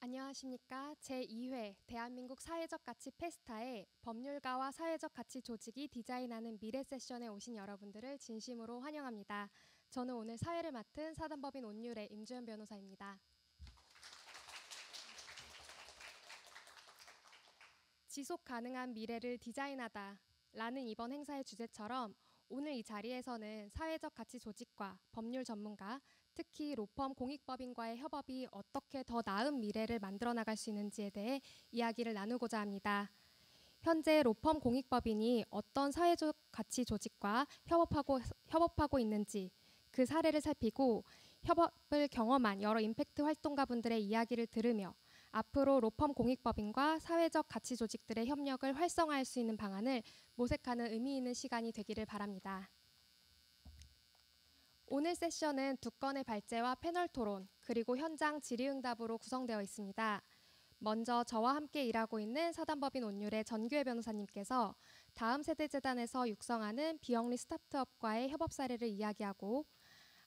안녕하십니까. 제2회 대한민국 사회적 가치 페스타의 법률가와 사회적 가치 조직이 디자인하는 미래 세션에 오신 여러분들을 진심으로 환영합니다. 저는 오늘 사회를 맡은 사단법인 온율의 임주연 변호사입니다. 지속 가능한 미래를 디자인하다 라는 이번 행사의 주제처럼 오늘 이 자리에서는 사회적 가치 조직과 법률 전문가, 특히 로펌 공익법인과의 협업이 어떻게 더 나은 미래를 만들어 나갈 수 있는지에 대해 이야기를 나누고자 합니다. 현재 로펌 공익법인이 어떤 사회적 가치 조직과 협업하고 있는지 그 사례를 살피고 협업을 경험한 여러 임팩트 활동가분들의 이야기를 들으며 앞으로 로펌 공익법인과 사회적 가치 조직들의 협력을 활성화할 수 있는 방안을 모색하는 의미 있는 시간이 되기를 바랍니다. 오늘 세션은 두 건의 발제와 패널 토론, 그리고 현장 질의응답으로 구성되어 있습니다. 먼저 저와 함께 일하고 있는 사단법인 온율의 전규혜 변호사님께서 다음 세대 재단에서 육성하는 비영리 스타트업과의 협업 사례를 이야기하고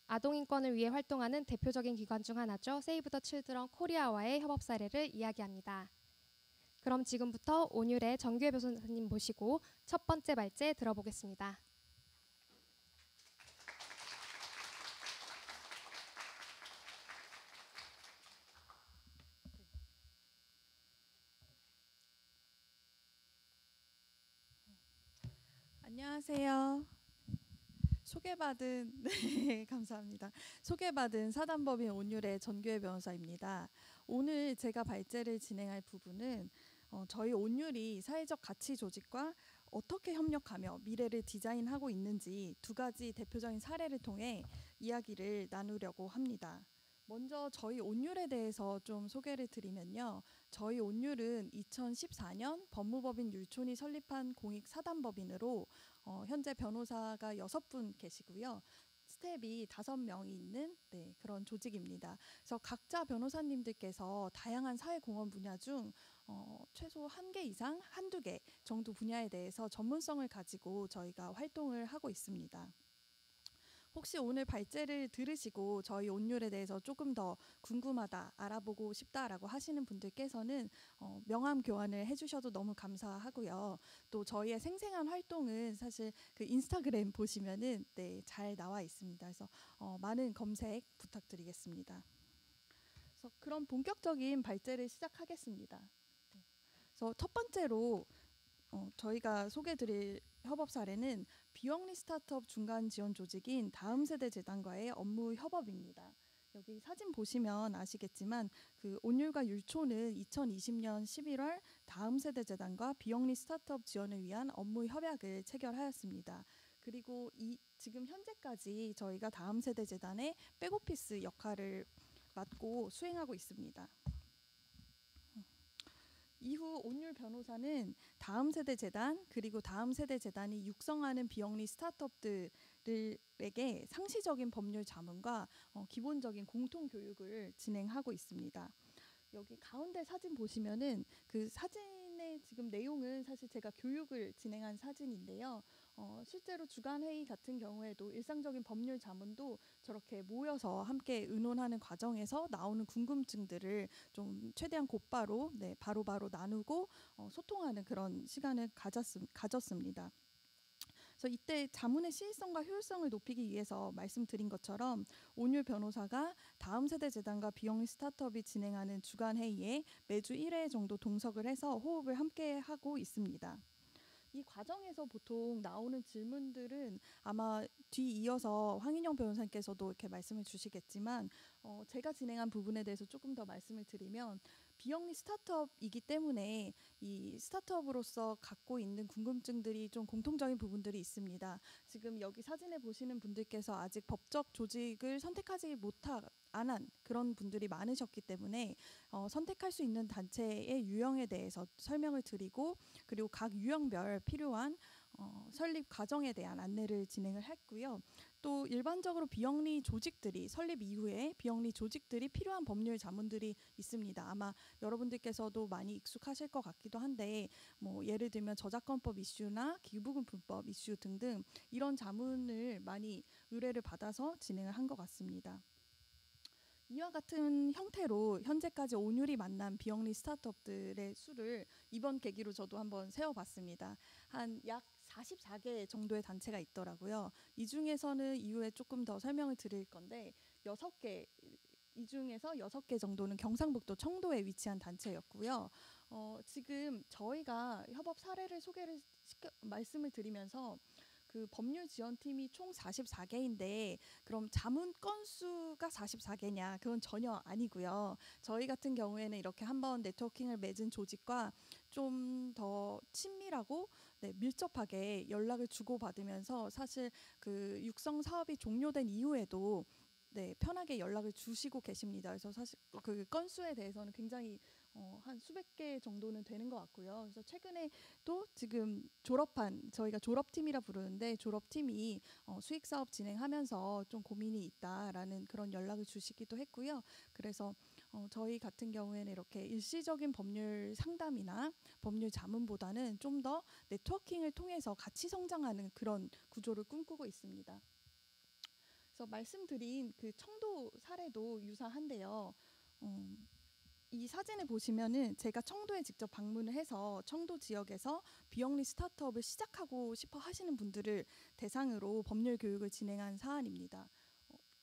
아동인권을 위해 활동하는 대표적인 기관 중 하나죠. 세이브 더 칠드런 코리아와의 협업 사례를 이야기합니다. 그럼 지금부터 온율의 정규혜 변호사님 모시고 첫 번째 발제 들어보겠습니다. 안녕하세요. 소개받은 네, 감사합니다. 소개받은 사단법인 온율의 전규혜 변호사입니다. 오늘 제가 발제를 진행할 부분은 저희 온율이 사회적 가치 조직과 어떻게 협력하며 미래를 디자인하고 있는지 두 가지 대표적인 사례를 통해 이야기를 나누려고 합니다. 먼저 저희 온율에 대해서 좀 소개를 드리면요. 저희 온율은 2014년 법무법인 율촌이 설립한 공익 사단법인으로 현재 변호사가 6분 계시고요. 스텝이 5명이 있는 그런 조직입니다. 그래서 각자 변호사님들께서 다양한 사회공헌 분야 중 최소 1개 이상, 1~2개 정도 분야에 대해서 전문성을 가지고 저희가 활동을 하고 있습니다. 혹시 오늘 발제를 들으시고 저희 온율에 대해서 조금 더 궁금하다, 알아보고 싶다라고 하시는 분들께서는 명함 교환을 해주셔도 너무 감사하고요. 또 저희의 생생한 활동은 사실 그 인스타그램 보시면은 잘 나와 있습니다. 그래서 많은 검색 부탁드리겠습니다. 그래서 그럼 본격적인 발제를 시작하겠습니다. 그래서 첫 번째로 저희가 소개드릴 협업 사례는 비영리 스타트업 중간 지원 조직인 다음 세대 재단과의 업무 협업입니다. 여기 사진 보시면 아시겠지만 그 온율과 율촌은 2020년 11월 다음 세대 재단과 비영리 스타트업 지원을 위한 업무 협약을 체결하였습니다. 그리고 지금 현재까지 저희가 다음 세대 재단의 백오피스 역할을 맡고 수행하고 있습니다. 이후 온율 변호사는 다음 세대 재단 그리고 다음 세대 재단이 육성하는 비영리 스타트업들에게 상시적인 법률 자문과 기본적인 공통 교육을 진행하고 있습니다. 여기 가운데 사진 보시면은 그 사진의 지금 내용은 사실 제가 교육을 진행한 사진인데요. 실제로 주간 회의 같은 경우에도 일상적인 법률 자문도 저렇게 모여서 함께 의논하는 과정에서 나오는 궁금증들을 좀 최대한 곧바로 바로바로 나누고 소통하는 그런 시간을 가졌습니다. 그래서 이때 자문의 시의성과 효율성을 높이기 위해서 말씀드린 것처럼 온율 변호사가 다음 세대 재단과 비영리 스타트업이 진행하는 주간 회의에 매주 1회 정도 동석을 해서 호흡을 함께 하고 있습니다. 이 과정에서 보통 나오는 질문들은 아마 뒤이어서 황인영 변호사님께서도 이렇게 말씀을 주시겠지만 제가 진행한 부분에 대해서 조금 더 말씀을 드리면 비영리 스타트업이기 때문에 이 스타트업으로서 갖고 있는 궁금증들이 좀 공통적인 부분들이 있습니다. 지금 여기 사진에 보시는 분들께서 아직 법적 조직을 선택하지 안한 그런 분들이 많으셨기 때문에 선택할 수 있는 단체의 유형에 대해서 설명을 드리고 그리고 각 유형별 필요한 설립 과정에 대한 안내를 진행을 했고요. 또 일반적으로 비영리 조직들이 설립 이후에 비영리 조직들이 필요한 법률 자문들이 있습니다. 아마 여러분들께서도 많이 익숙하실 것 같기도 한데 뭐 예를 들면 저작권법 이슈나 기부금품법 이슈 등등 이런 자문을 많이 의뢰를 받아서 진행을 한 것 같습니다. 이와 같은 형태로 현재까지 온율이 만난 비영리 스타트업들의 수를 이번 계기로 저도 한번 세어봤습니다. 한 약 44개 정도의 단체가 있더라고요. 이 중에서는 이후에 조금 더 설명을 드릴 건데 6개, 이 중에서 6개 정도는 경상북도 청도에 위치한 단체였고요. 지금 저희가 협업 사례를 말씀을 드리면서 그 법률 지원팀이 총 44개인데 그럼 자문 건수가 44개냐? 그건 전혀 아니고요. 저희 같은 경우에는 이렇게 한번 네트워킹을 맺은 조직과 좀 더 친밀하고 밀접하게 연락을 주고받으면서 사실 그 육성 사업이 종료된 이후에도 편하게 연락을 주시고 계십니다. 그래서 사실 그 건수에 대해서는 굉장히 한 수백 개 정도는 되는 것 같고요. 그래서 최근에도 지금 저희가 졸업팀이라 부르는데 졸업팀이 수익 사업 진행하면서 좀 고민이 있다라는 그런 연락을 주시기도 했고요. 그래서 저희 같은 경우에는 이렇게 일시적인 법률 상담이나 법률 자문보다는 좀 더 네트워킹을 통해서 같이 성장하는 그런 구조를 꿈꾸고 있습니다. 그래서 말씀드린 그 청도 사례도 유사한데요. 이 사진을 보시면은 제가 청도에 직접 방문을 해서 청도 지역에서 비영리 스타트업을 시작하고 싶어 하시는 분들을 대상으로 법률 교육을 진행한 사안입니다.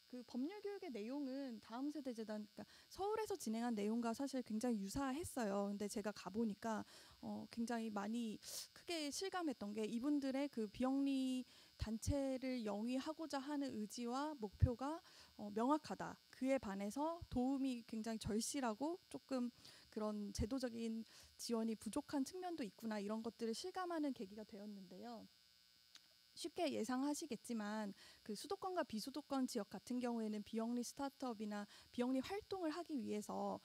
그 법률 교육의 내용은 다음 세대 재단, 그러니까 서울에서 진행한 내용과 사실 굉장히 유사했어요. 근데 제가 가보니까 굉장히 많이 크게 실감했던 게 이분들의 그 비영리 단체를 영위하고자 하는 의지와 목표가 명확하다. 그에 반해서 도움이 굉장히 절실하고 조금 그런 제도적인 지원이 부족한 측면도 있구나 이런 것들을 실감하는 계기가 되었는데요. 쉽게 예상하시겠지만 그 수도권과 비수도권 지역 같은 경우에는 비영리 스타트업이나 비영리 활동을 하기 위해서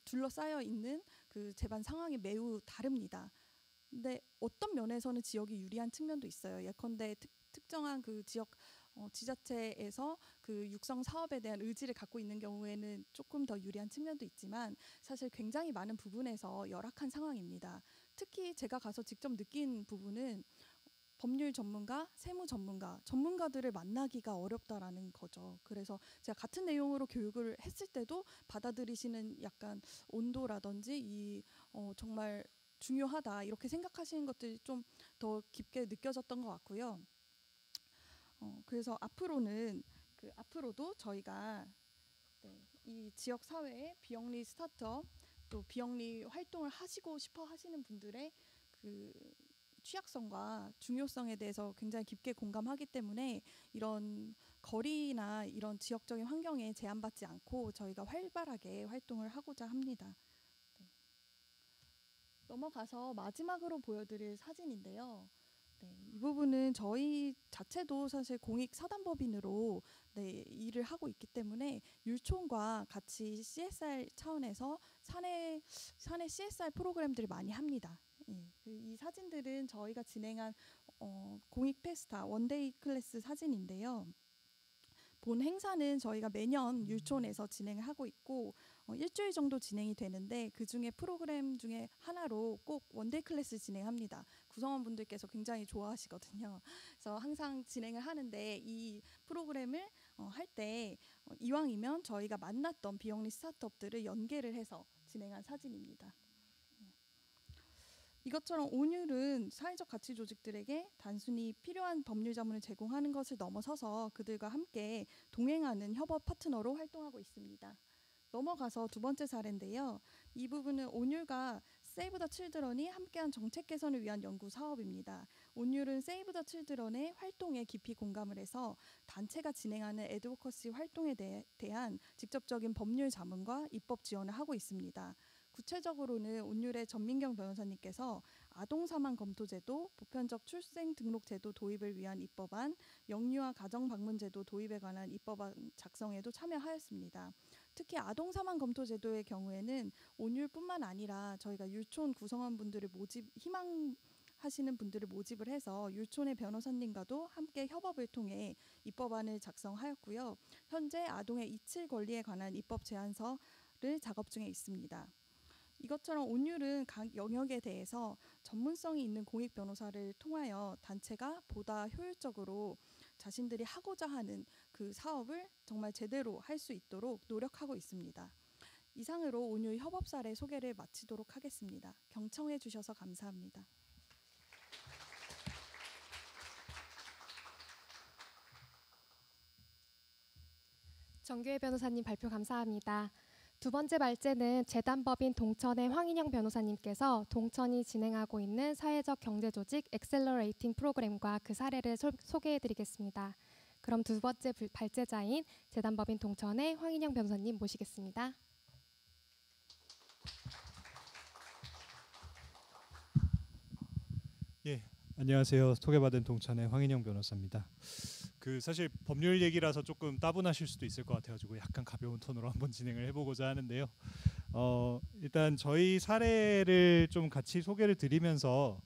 둘러싸여 있는 그 제반 상황이 매우 다릅니다. 근데 어떤 면에서는 지역이 유리한 측면도 있어요. 예컨대 특정한 그 지역 지자체에서 그 육성 사업에 대한 의지를 갖고 있는 경우에는 조금 더 유리한 측면도 있지만 사실 굉장히 많은 부분에서 열악한 상황입니다. 특히 제가 가서 직접 느낀 부분은 법률 전문가, 세무 전문가들을 만나기가 어렵다라는 거죠. 그래서 제가 같은 내용으로 교육을 했을 때도 받아들이시는 약간 온도라든지 정말 중요하다 이렇게 생각하시는 것들이 좀 더 깊게 느껴졌던 것 같고요. 그래서 앞으로도 저희가 이 지역 사회의 비영리 스타트업 또 비영리 활동을 하시고 싶어 하시는 분들의 그 취약성과 중요성에 대해서 굉장히 깊게 공감하기 때문에 이런 거리나 이런 지역적인 환경에 제한받지 않고 저희가 활발하게 활동을 하고자 합니다. 넘어가서 마지막으로 보여드릴 사진인데요. 이 부분은 저희 자체도 사실 공익 사단법인으로 일을 하고 있기 때문에 율촌과 같이 CSR 차원에서 사내 CSR 프로그램들을 많이 합니다. 이 사진들은 저희가 진행한 공익 페스타 원데이 클래스 사진인데요. 본 행사는 저희가 매년 율촌에서 진행을 하고 있고 일주일 정도 진행이 되는데 그중에 프로그램 중에 하나로 꼭 원데이 클래스 진행합니다. 구성원분들께서 굉장히 좋아하시거든요. 그래서 항상 진행을 하는데 이 프로그램을 할 때 이왕이면 저희가 만났던 비영리 스타트업들을 연계를 해서 진행한 사진입니다. 이것처럼 온율은 사회적 가치 조직들에게 단순히 필요한 법률 자문을 제공하는 것을 넘어서서 그들과 함께 동행하는 협업 파트너로 활동하고 있습니다. 넘어가서 두 번째 사례인데요. 이 부분은 온율과 세이브 더 칠드런이 함께한 정책 개선을 위한 연구 사업입니다. 온율은 세이브 더 칠드런의 활동에 깊이 공감을 해서 단체가 진행하는 애드보커시 활동에 대한 직접적인 법률 자문과 입법 지원을 하고 있습니다. 구체적으로는 온율의 전민경 변호사님께서 아동사망 검토제도, 보편적 출생등록제도 도입을 위한 입법안, 영유아 가정방문제도 도입에 관한 입법안 작성에도 참여하였습니다. 특히 아동사망 검토제도의 경우에는 온율뿐만 아니라 저희가 율촌 구성원분들을 희망하시는 분들을 모집을 해서 율촌의 변호사님과도 함께 협업을 통해 입법안을 작성하였고요. 현재 아동의 이칠 권리에 관한 입법 제안서를 작업 중에 있습니다. 이것처럼 온율은 각 영역에 대해서 전문성이 있는 공익 변호사를 통하여 단체가 보다 효율적으로 자신들이 하고자 하는 그 그 사업을 정말 제대로 할 수 있도록 노력하고 있습니다. 이상으로 온율 협업 사례 소개를 마치도록 하겠습니다. 경청해 주셔서 감사합니다. 정규혜 변호사님 발표 감사합니다. 두 번째 발제는 재단법인 동천의 황인영 변호사님께서 동천이 진행하고 있는 사회적 경제조직 엑셀러레이팅 프로그램과 그 사례를 소개해드리겠습니다. 그럼 두 번째 발제자인 재단법인 동천의 황인영 변호사님 모시겠습니다. 예, 안녕하세요. 소개받은 동천의 황인영 변호사입니다. 사실 법률 얘기라서 조금 따분하실 수도 있을 것 같아가지고 약간 가벼운 톤으로 한번 진행을 해보고자 하는데요. 일단 저희 사례를 좀 같이 소개를 드리면서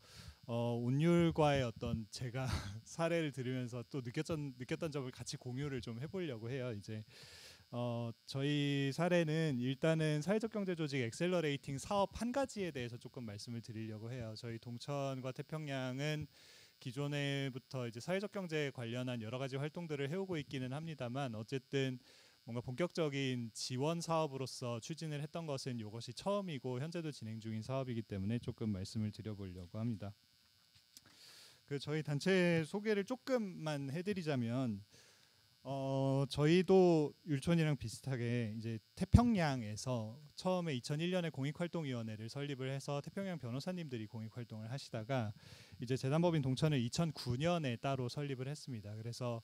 온율과의 어떤 제가 사례를 들으면서 또 느꼈던 점을 같이 공유를 좀 해보려고 해요. 저희 사례는 일단은 사회적 경제 조직 엑셀러레이팅 사업 한 가지에 대해서 조금 말씀을 드리려고 해요. 저희 동천과 태평양은 기존에부터 이제 사회적 경제에 관련한 여러 가지 활동들을 해오고 있기는 합니다만 어쨌든 뭔가 본격적인 지원 사업으로서 추진을 했던 것은 이것이 처음이고 현재도 진행 중인 사업이기 때문에 조금 말씀을 드려보려고 합니다. 저희 단체 소개를 조금만 해드리자면 저희도 율촌이랑 비슷하게 이제 태평양에서 처음에 2001년에 공익활동위원회를 설립을 해서 태평양 변호사님들이 공익활동을 하시다가 이제 재단법인 동천을 2009년에 따로 설립을 했습니다. 그래서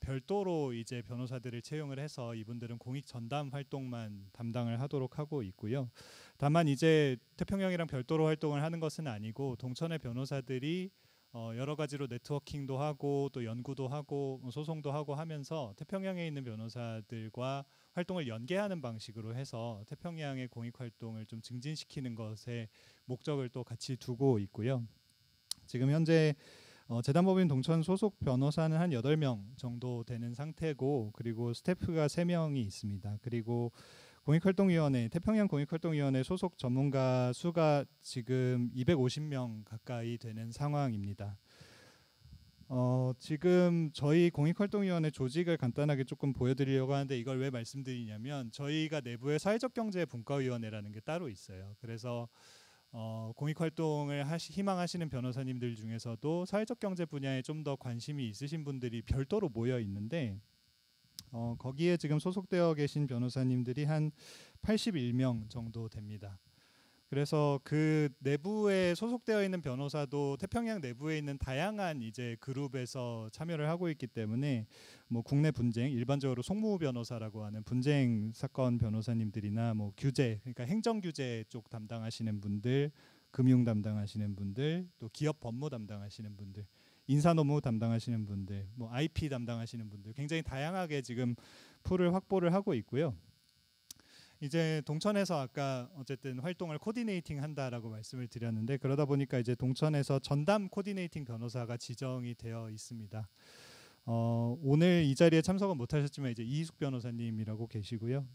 별도로 이제 변호사들을 채용을 해서 이분들은 공익 전담 활동만 담당을 하도록 하고 있고요. 다만 이제 태평양이랑 별도로 활동을 하는 것은 아니고 동천의 변호사들이 여러 가지로 네트워킹도 하고 또 연구도 하고 소송도 하고 하면서 태평양에 있는 변호사들과 활동을 연계하는 방식으로 해서 태평양의 공익활동을 좀 증진시키는 것에 목적을 또 같이 두고 있고요. 지금 현재 재단법인 동천 소속 변호사는 한 8명 정도 되는 상태고 그리고 스태프가 3명이 있습니다. 그리고 공익활동위원회, 태평양 공익활동위원회 소속 전문가 수가 지금 250명 가까이 되는 상황입니다. 지금 저희 공익활동위원회 조직을 간단하게 조금 보여드리려고 하는데 이걸 왜 말씀드리냐면 저희가 내부에 사회적 경제 분과위원회라는 게 따로 있어요. 그래서 공익활동을 희망하시는 변호사님들 중에서도 사회적 경제 분야에 좀 더 관심이 있으신 분들이 별도로 모여 있는데 거기에 지금 소속되어 계신 변호사님들이 한 81명 정도 됩니다. 그래서 그 내부에 소속되어 있는 변호사도 태평양 내부에 있는 다양한 이제 그룹에서 참여를 하고 있기 때문에 뭐 국내 분쟁, 일반적으로 송무 변호사라고 하는 분쟁 사건 변호사님들이나 뭐 규제, 그러니까 행정 규제 쪽 담당하시는 분들, 금융 담당하시는 분들, 또 기업 법무 담당하시는 분들, 인사노무 담당하시는 분들, 뭐 IP 담당하시는 분들 굉장히 다양하게 지금 풀을 확보를 하고 있고요. 이제 동천에서 아까 어쨌든 활동을 코디네이팅 한다라고 말씀을 드렸는데 그러다 보니까 이제 동천에서 전담 코디네이팅 변호사가 지정이 되어 있습니다. 오늘 이 자리에 참석은 못하셨지만 이제 이희숙 변호사님이라고 계시고요.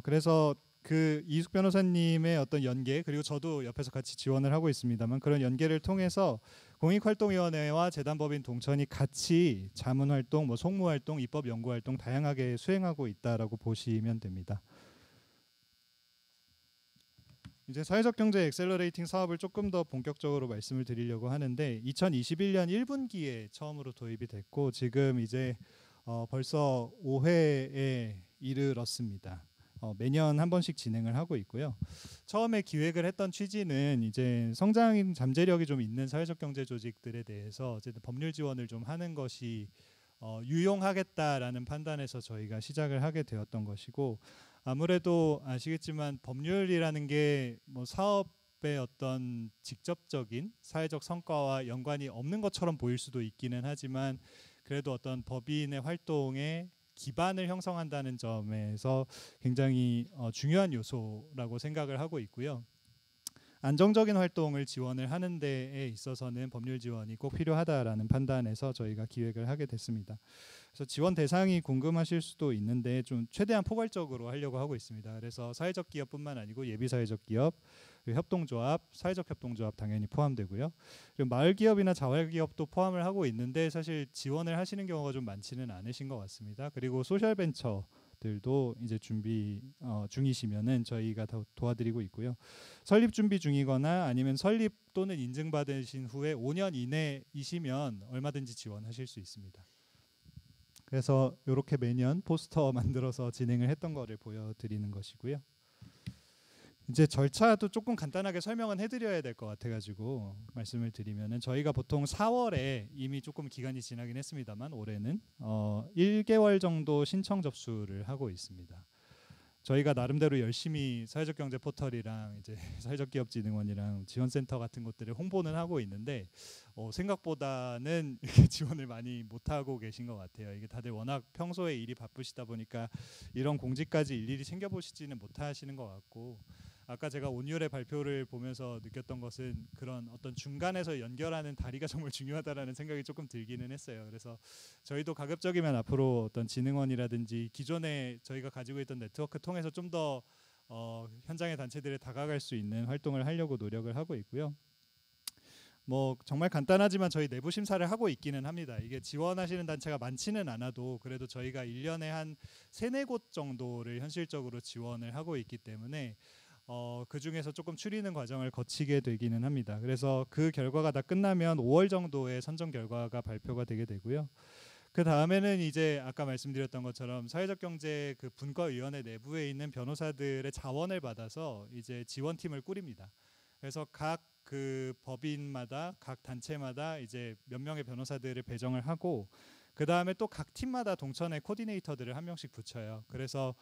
그래서 그 이희숙 변호사님의 어떤 연계 그리고 저도 옆에서 같이 지원을 하고 있습니다만 그런 연계를 통해서 공익활동위원회와 재단법인 동천이 같이 자문활동, 뭐 송무활동, 입법연구활동 다양하게 수행하고 있다라고 보시면 됩니다. 이제 사회적 경제 엑셀러레이팅 사업을 조금 더 본격적으로 말씀을 드리려고 하는데 2021년 1분기에 처음으로 도입이 됐고 지금 이제 벌써 5회에 이르렀습니다. 매년 한 번씩 진행을 하고 있고요. 처음에 기획을 했던 취지는 이제 성장 잠재력이 좀 있는 사회적 경제 조직들에 대해서 어쨌든 법률 지원을 좀 하는 것이 유용하겠다라는 판단에서 저희가 시작을 하게 되었던 것이고 아무래도 아시겠지만 법률이라는 게 뭐 사업의 어떤 직접적인 사회적 성과와 연관이 없는 것처럼 보일 수도 있기는 하지만 그래도 어떤 법인의 활동에 기반을 형성한다는 점에서 굉장히 중요한 요소라고 생각을 하고 있고요. 안정적인 활동을 지원을 하는 데에 있어서는 법률 지원이 꼭 필요하다라는 판단에서 저희가 기획을 하게 됐습니다. 그래서 지원 대상이 궁금하실 수도 있는데 좀 최대한 포괄적으로 하려고 하고 있습니다. 그래서 사회적 기업뿐만 아니고 예비사회적 기업 그리고 협동조합, 사회적 협동조합 당연히 포함되고요. 그리고 마을 기업이나 자활 기업도 포함을 하고 있는데 사실 지원을 하시는 경우가 좀 많지는 않으신 것 같습니다. 그리고 소셜 벤처들도 이제 준비 중이시면은 저희가 다 도와드리고 있고요. 설립 준비 중이거나 아니면 설립 또는 인증받으신 후에 5년 이내이시면 얼마든지 지원하실 수 있습니다. 그래서 이렇게 매년 포스터 만들어서 진행을 했던 거를 보여드리는 것이고요. 이제 절차도 조금 간단하게 설명은 해드려야 될 것 같아가지고 말씀을 드리면은 저희가 보통 4월에 이미 조금 기간이 지나긴 했습니다만 올해는 1개월 정도 신청 접수를 하고 있습니다. 저희가 나름대로 열심히 사회적 경제 포털이랑 이제 사회적 기업 진흥원이랑 지원센터 같은 것들을 홍보는 하고 있는데 생각보다는 이렇게 지원을 많이 못 하고 계신 것 같아요. 이게 다들 워낙 평소에 일이 바쁘시다 보니까 이런 공지까지 일일이 챙겨보시지는 못하시는 것 같고, 아까 제가 온율의 발표를 보면서 느꼈던 것은 그런 어떤 중간에서 연결하는 다리가 정말 중요하다라는 생각이 조금 들기는 했어요. 그래서 저희도 가급적이면 앞으로 어떤 진흥원이라든지 기존에 저희가 가지고 있던 네트워크 통해서 좀 더 현장의 단체들에 다가갈 수 있는 활동을 하려고 노력을 하고 있고요. 뭐 정말 간단하지만 저희 내부 심사를 하고 있기는 합니다. 이게 지원하시는 단체가 많지는 않아도 그래도 저희가 1년에 한 3-4곳 정도를 현실적으로 지원을 하고 있기 때문에 그 중에서 조금 추리는 과정을 거치게 되기는 합니다. 그래서 그 결과가 다 끝나면 5월 정도에 선정 결과가 발표가 되게 되고요. 그 다음에는 이제 아까 말씀드렸던 것처럼 사회적 경제 그 분과위원회 내부에 있는 변호사들의 자원을 받아서 이제 지원팀을 꾸립니다. 그래서 각 그 법인마다 각 단체마다 이제 몇 명의 변호사들을 배정을 하고 그 다음에 또 각 팀마다 동천의 코디네이터들을 한 명씩 붙여요. 그래서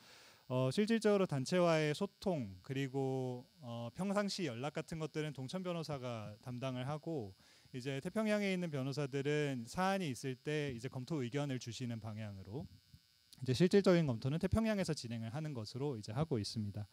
실질적으로 단체와의 소통 그리고 평상시 연락 같은 것들은 동천 변호사가 담당을 하고 이제 태평양에 있는 변호사들은 사안이 있을 때 이제 검토 의견을 주시는 방향으로 이제 실질적인 검토는 태평양에서 진행을 하는 것으로 이제 하고 있습니다.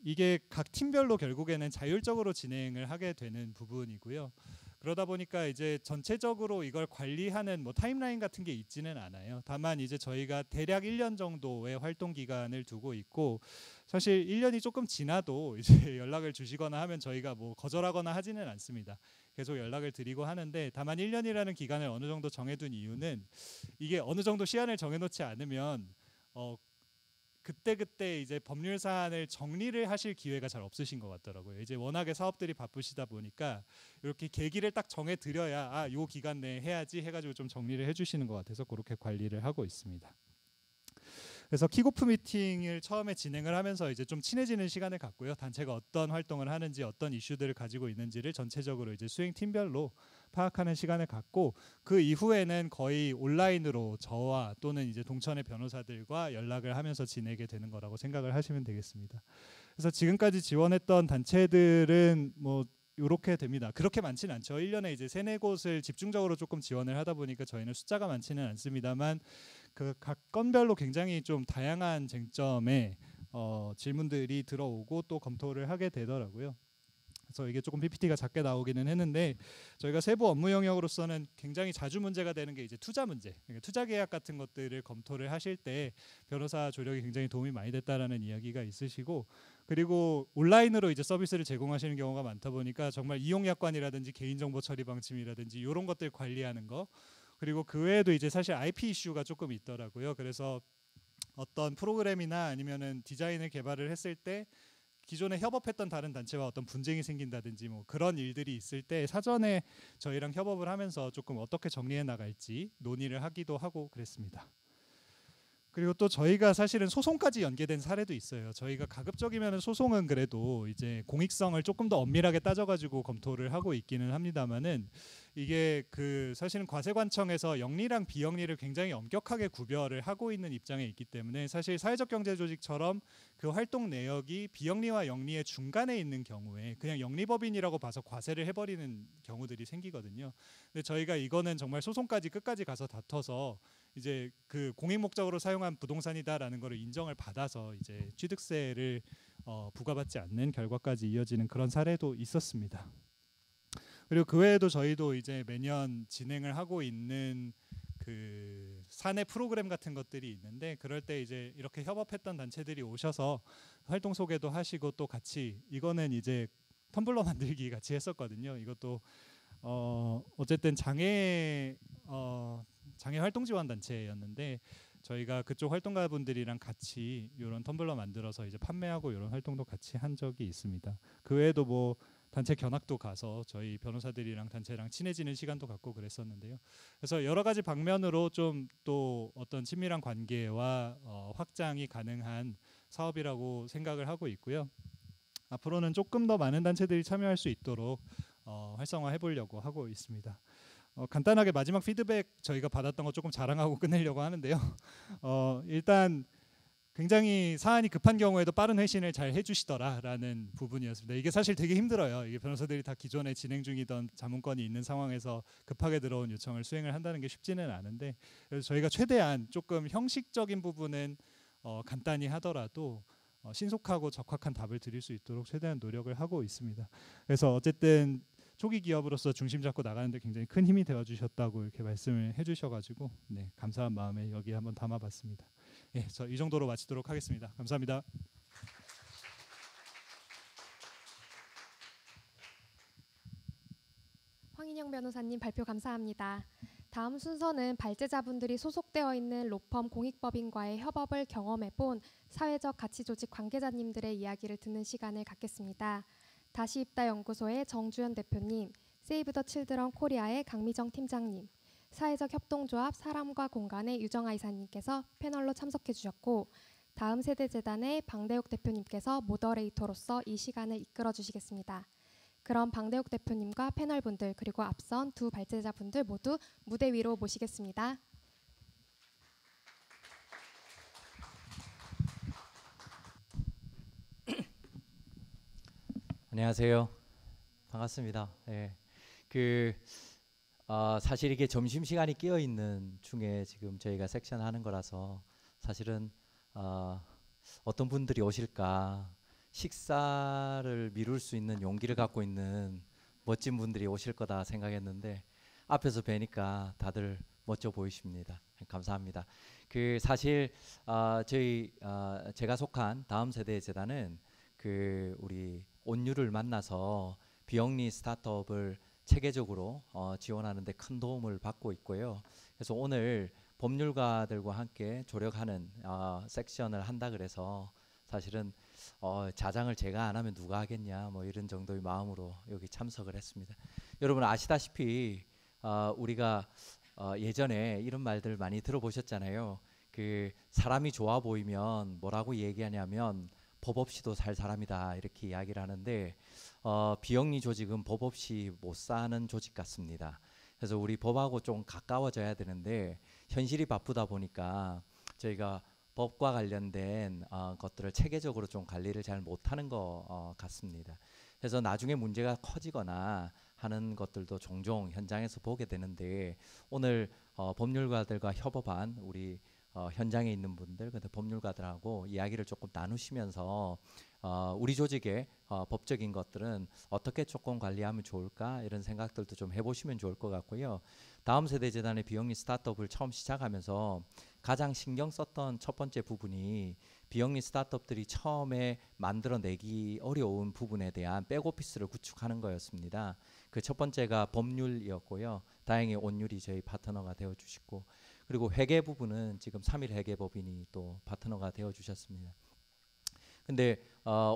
이게 각 팀별로 결국에는 자율적으로 진행을 하게 되는 부분이고요. 그러다 보니까 이제 전체적으로 이걸 관리하는 뭐 타임라인 같은 게 있지는 않아요. 다만 이제 저희가 대략 1년 정도의 활동 기간을 두고 있고 사실 1년이 조금 지나도 이제 연락을 주시거나 하면 저희가 뭐 거절하거나 하지는 않습니다. 계속 연락을 드리고 하는데 다만 1년이라는 기간을 어느 정도 정해둔 이유는 이게 어느 정도 시한을 정해놓지 않으면 그때 이제 법률 사안을 정리를 하실 기회가 잘 없으신 것 같더라고요. 이제 워낙에 사업들이 바쁘시다 보니까 이렇게 계기를 딱 정해 드려야 요 기간 내에 해야지 해가지고 좀 정리를 해주시는 것 같아서 그렇게 관리를 하고 있습니다. 그래서 킥오프 미팅을 처음에 진행을 하면서 이제 좀 친해지는 시간을 갖고요. 단체가 어떤 활동을 하는지 어떤 이슈들을 가지고 있는지를 전체적으로 이제 수행 팀별로 파악하는 시간을 갖고 그 이후에는 거의 온라인으로 저와 또는 이제 동천의 변호사들과 연락을 하면서 지내게 되는 거라고 생각을 하시면 되겠습니다. 그래서 지금까지 지원했던 단체들은 뭐 이렇게 됩니다. 그렇게 많지는 않죠. 1년에 이제 3-4곳을 집중적으로 조금 지원을 하다 보니까 저희는 숫자가 많지는 않습니다만 그 각 건별로 굉장히 좀 다양한 쟁점의 질문들이 들어오고 또 검토를 하게 되더라고요. 그래서 이게 조금 PPT가 작게 나오기는 했는데 저희가 세부 업무 영역으로서는 굉장히 자주 문제가 되는 게 이제 투자 문제, 그러니까 투자 계약 같은 것들을 검토를 하실 때 변호사 조력이 굉장히 도움이 많이 됐다라는 이야기가 있으시고 그리고 온라인으로 이제 서비스를 제공하시는 경우가 많다 보니까 정말 이용 약관이라든지 개인정보 처리 방침이라든지 이런 것들 관리하는 거 그리고 그 외에도 이제 사실 IP 이슈가 조금 있더라고요. 그래서 어떤 프로그램이나 아니면은 디자인을 개발을 했을 때 기존에 협업했던 다른 단체와 어떤 분쟁이 생긴다든지 뭐 그런 일들이 있을 때 사전에 저희랑 협업을 하면서 조금 어떻게 정리해 나갈지 논의를 하기도 하고 그랬습니다. 그리고 또 저희가 사실은 소송까지 연계된 사례도 있어요. 저희가 가급적이면 소송은 그래도 이제 공익성을 조금 더 엄밀하게 따져가지고 검토를 하고 있기는 합니다만은 이게 그 사실은 과세관청에서 영리랑 비영리를 굉장히 엄격하게 구별을 하고 있는 입장에 있기 때문에 사실 사회적 경제 조직처럼 그 활동 내역이 비영리와 영리의 중간에 있는 경우에 그냥 영리법인이라고 봐서 과세를 해버리는 경우들이 생기거든요. 근데 저희가 이거는 정말 소송까지 끝까지 가서 다퉈서 이제 그 공익 목적으로 사용한 부동산이다라는 거를 인정을 받아서 이제 취득세를 부과받지 않는 결과까지 이어지는 그런 사례도 있었습니다. 그리고 그 외에도 저희도 이제 매년 진행을 하고 있는 그 사내 프로그램 같은 것들이 있는데 그럴 때 이제 이렇게 협업했던 단체들이 오셔서 활동 소개도 하시고 또 같이 이거는 이제 텀블러 만들기 같이 했었거든요. 이것도 어쨌든 장애 활동 지원 단체였는데 저희가 그쪽 활동가분들이랑 같이 이런 텀블러 만들어서 이제 판매하고 이런 활동도 같이 한 적이 있습니다. 그 외에도 뭐 단체 견학도 가서 저희 변호사들이랑 단체랑 친해지는 시간도 갖고 그랬었는데요. 그래서 여러 가지 방면으로 좀 또 어떤 친밀한 관계와 확장이 가능한 사업이라고 생각을 하고 있고요. 앞으로는 조금 더 많은 단체들이 참여할 수 있도록 활성화해 보려고 하고 있습니다. 간단하게 마지막 피드백 저희가 받았던 거 조금 자랑하고 끝내려고 하는데요. 일단 굉장히 사안이 급한 경우에도 빠른 회신을 잘 해주시더라라는 부분이었습니다. 이게 사실 되게 힘들어요. 이게 변호사들이 다 기존에 진행 중이던 자문권이 있는 상황에서 급하게 들어온 요청을 수행을 한다는 게 쉽지는 않은데 그래서 저희가 최대한 조금 형식적인 부분은 간단히 하더라도 신속하고 적확한 답을 드릴 수 있도록 최대한 노력을 하고 있습니다. 그래서 어쨌든 초기 기업으로서 중심 잡고 나가는데 굉장히 큰 힘이 되어주셨다고 이렇게 말씀을 해주셔가지고 네, 감사한 마음에 여기 한번 담아봤습니다. 예, 저 이 정도로 마치도록 하겠습니다. 감사합니다. 황인영 변호사님 발표 감사합니다. 다음 순서는 발제자분들이 소속되어 있는 로펌 공익법인과의 협업을 경험해본 사회적 가치조직 관계자님들의 이야기를 듣는 시간을 갖겠습니다. 다시 입다 연구소의 정주현 대표님, 세이브 더 칠드런 코리아의 강미정 팀장님, 사회적 협동조합 사람과 공간의 유정아 이사님께서 패널로 참석해 주셨고 다음 세대 재단의 방대욱 대표님께서 모더레이터로서 이 시간을 이끌어 주시겠습니다. 그럼 방대욱 대표님과 패널분들 그리고 앞선 두 발제자분들 모두 무대 위로 모시겠습니다. 안녕하세요. 반갑습니다. 네. 사실 이게 점심 시간이 끼어 있는 중에 지금 저희가 섹션 하는 거라서 사실은 어떤 분들이 오실까 식사를 미룰 수 있는 용기를 갖고 있는 멋진 분들이 오실 거다 생각했는데 앞에서 뵈니까 다들 멋져 보이십니다. 감사합니다. 사실 제가 속한 다음 세대 재단은 우리 온유를 만나서 비영리 스타트업을 체계적으로 지원하는 데 큰 도움을 받고 있고요. 그래서 오늘 법률가들과 함께 조력하는 섹션을 한다 그래서 사실은 자장을 제가 안 하면 누가 하겠냐 뭐 이런 정도의 마음으로 여기 참석을 했습니다. 여러분 아시다시피 우리가 예전에 이런 말들 많이 들어보셨잖아요. 사람이 좋아 보이면 뭐라고 얘기하냐면 법 없이도 살 사람이다 이렇게 이야기를 하는데 비영리 조직은 법 없이 못 사는 조직 같습니다. 그래서 우리 법하고 좀 가까워져야 되는데 현실이 바쁘다 보니까 저희가 법과 관련된 것들을 체계적으로 좀 관리를 잘 못하는 것 같습니다. 그래서 나중에 문제가 커지거나 하는 것들도 종종 현장에서 보게 되는데 오늘 법률가들과 협업한 우리 현장에 있는 분들, 근데 법률가들하고 이야기를 조금 나누시면서 우리 조직의 법적인 것들은 어떻게 조금 관리하면 좋을까 이런 생각들도 좀 해보시면 좋을 것 같고요. 다음 세대 재단의 비영리 스타트업을 처음 시작하면서 가장 신경 썼던 첫 번째 부분이 비영리 스타트업들이 처음에 만들어내기 어려운 부분에 대한 백오피스를 구축하는 거였습니다. 그 첫 번째가 법률이었고요. 다행히 온율이 저희 파트너가 되어주시고 그리고 회계 부분은 지금 3일 회계법인이 또 파트너가 되어주셨습니다. 근데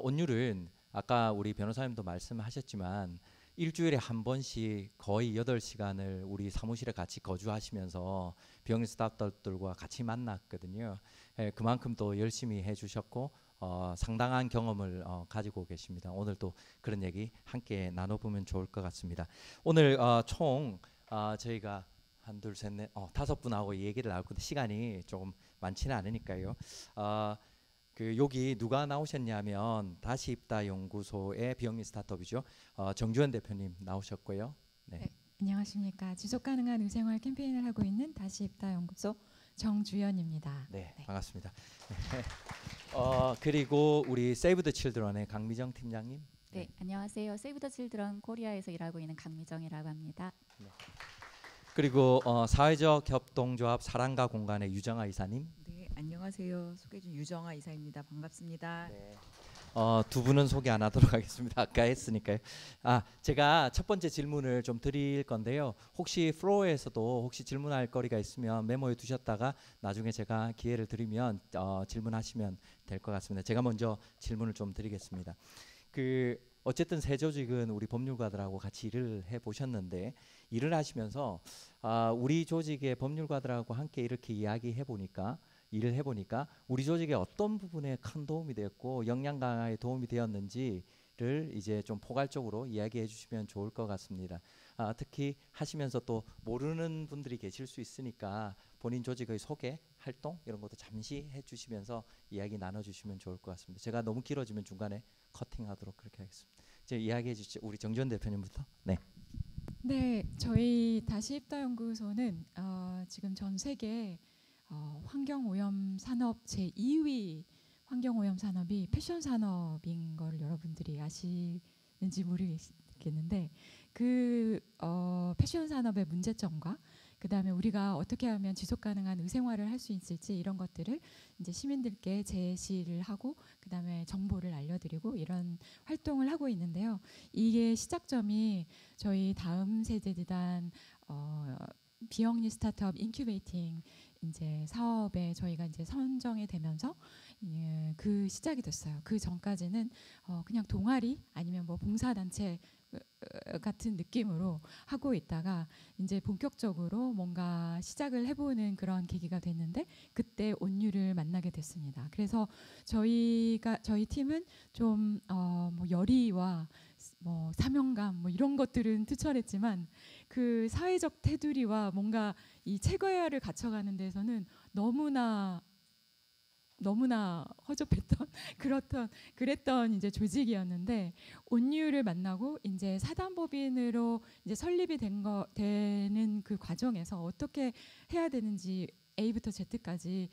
온율은 아까 우리 변호사님도 말씀하셨지만 일주일에 한 번씩 거의 8시간을 우리 사무실에 같이 거주하시면서 비영리 스타트업들과 같이 만났거든요. 그만큼 또 열심히 해주셨고 상당한 경험을 가지고 계십니다. 오늘 또 그런 얘기 함께 나눠보면 좋을 것 같습니다. 오늘 총 저희가 한, 둘, 셋, 넷, 5분하고 얘기를 나올 건데 시간이 조금 많지는 않으니까요. 여기 누가 나오셨냐면 다시 입다 연구소의 비영리 스타트업이죠. 정주현 대표님 나오셨고요. 네. 네, 안녕하십니까. 지속 가능한 의생활 캠페인을 하고 있는 다시 입다 연구소 정주현입니다. 네, 네. 반갑습니다. 그리고 우리 세이브 더 칠드런의 강미정 팀장님. 네, 안녕하세요. 세이브 더 칠드런 코리아에서 일하고 있는 강미정이라고 합니다. 네. 그리고 사회적 협동조합 사랑과 공간의 유정아 이사님. 네, 안녕하세요. 소개준 유정아 이사입니다. 반갑습니다. 네. 두 분은 소개 안 하도록 하겠습니다. 아까 했으니까요. 제가 첫 번째 질문을 좀 드릴 건데요. 혹시 플로어에서도 혹시 질문할 거리가 있으면 메모해 두셨다가 나중에 제가 기회를 드리면 질문하시면 될 것 같습니다. 제가 먼저 질문을 좀 드리겠습니다. 어쨌든 새 조직은 우리 법률가들하고 같이 일을 해 보셨는데 일을 하시면서 우리 조직의 법률가들하고 함께 이렇게 일을 해보니까 우리 조직의 어떤 부분에 큰 도움이 되었고 역량 강화에 도움이 되었는지를 이제 좀 포괄적으로 이야기해 주시면 좋을 것 같습니다. 특히 하시면서 또 모르는 분들이 계실 수 있으니까 본인 조직의 소개, 활동 이런 것도 잠시 해주시면서 이야기 나눠주시면 좋을 것 같습니다. 제가 너무 길어지면 중간에 커팅하도록 그렇게 하겠습니다. 이제 이야기해 주시죠. 우리 정지원 대표님부터. 네. 네, 저희 다시 입다 연구소는 지금 전 세계 환경오염 산업 제2위 환경오염 산업이 패션 산업인 걸 여러분들이 아시는지 모르겠는데 패션 산업의 문제점과 그다음에 우리가 어떻게 하면 지속 가능한 의생활을 할 수 있을지 이런 것들을 이제 시민들께 제시를 하고 그다음에 정보를 알려드리고 이런 활동을 하고 있는데요. 이게 시작점이 저희 다음 세대 재단 비영리 스타트업 인큐베이팅 이제 사업에 저희가 이제 선정이 되면서 그 시작이 됐어요. 그 전까지는 그냥 동아리 아니면 뭐 봉사단체 같은 느낌으로 하고 있다가 이제 본격적으로 뭔가 시작을 해보는 그런 계기가 됐는데 그때 온유를 만나게 됐습니다. 그래서 저희 팀은 좀 뭐 열의와 뭐 사명감 뭐 이런 것들은 투철했지만 그 사회적 테두리와 뭔가 이 체계화를 갖춰가는 데서는 너무나 허접했던 그랬던 이제 조직이었는데 온유를 만나고 이제 사단법인으로 이제 설립이 되는 그 과정에서 어떻게 해야 되는지 A부터 Z까지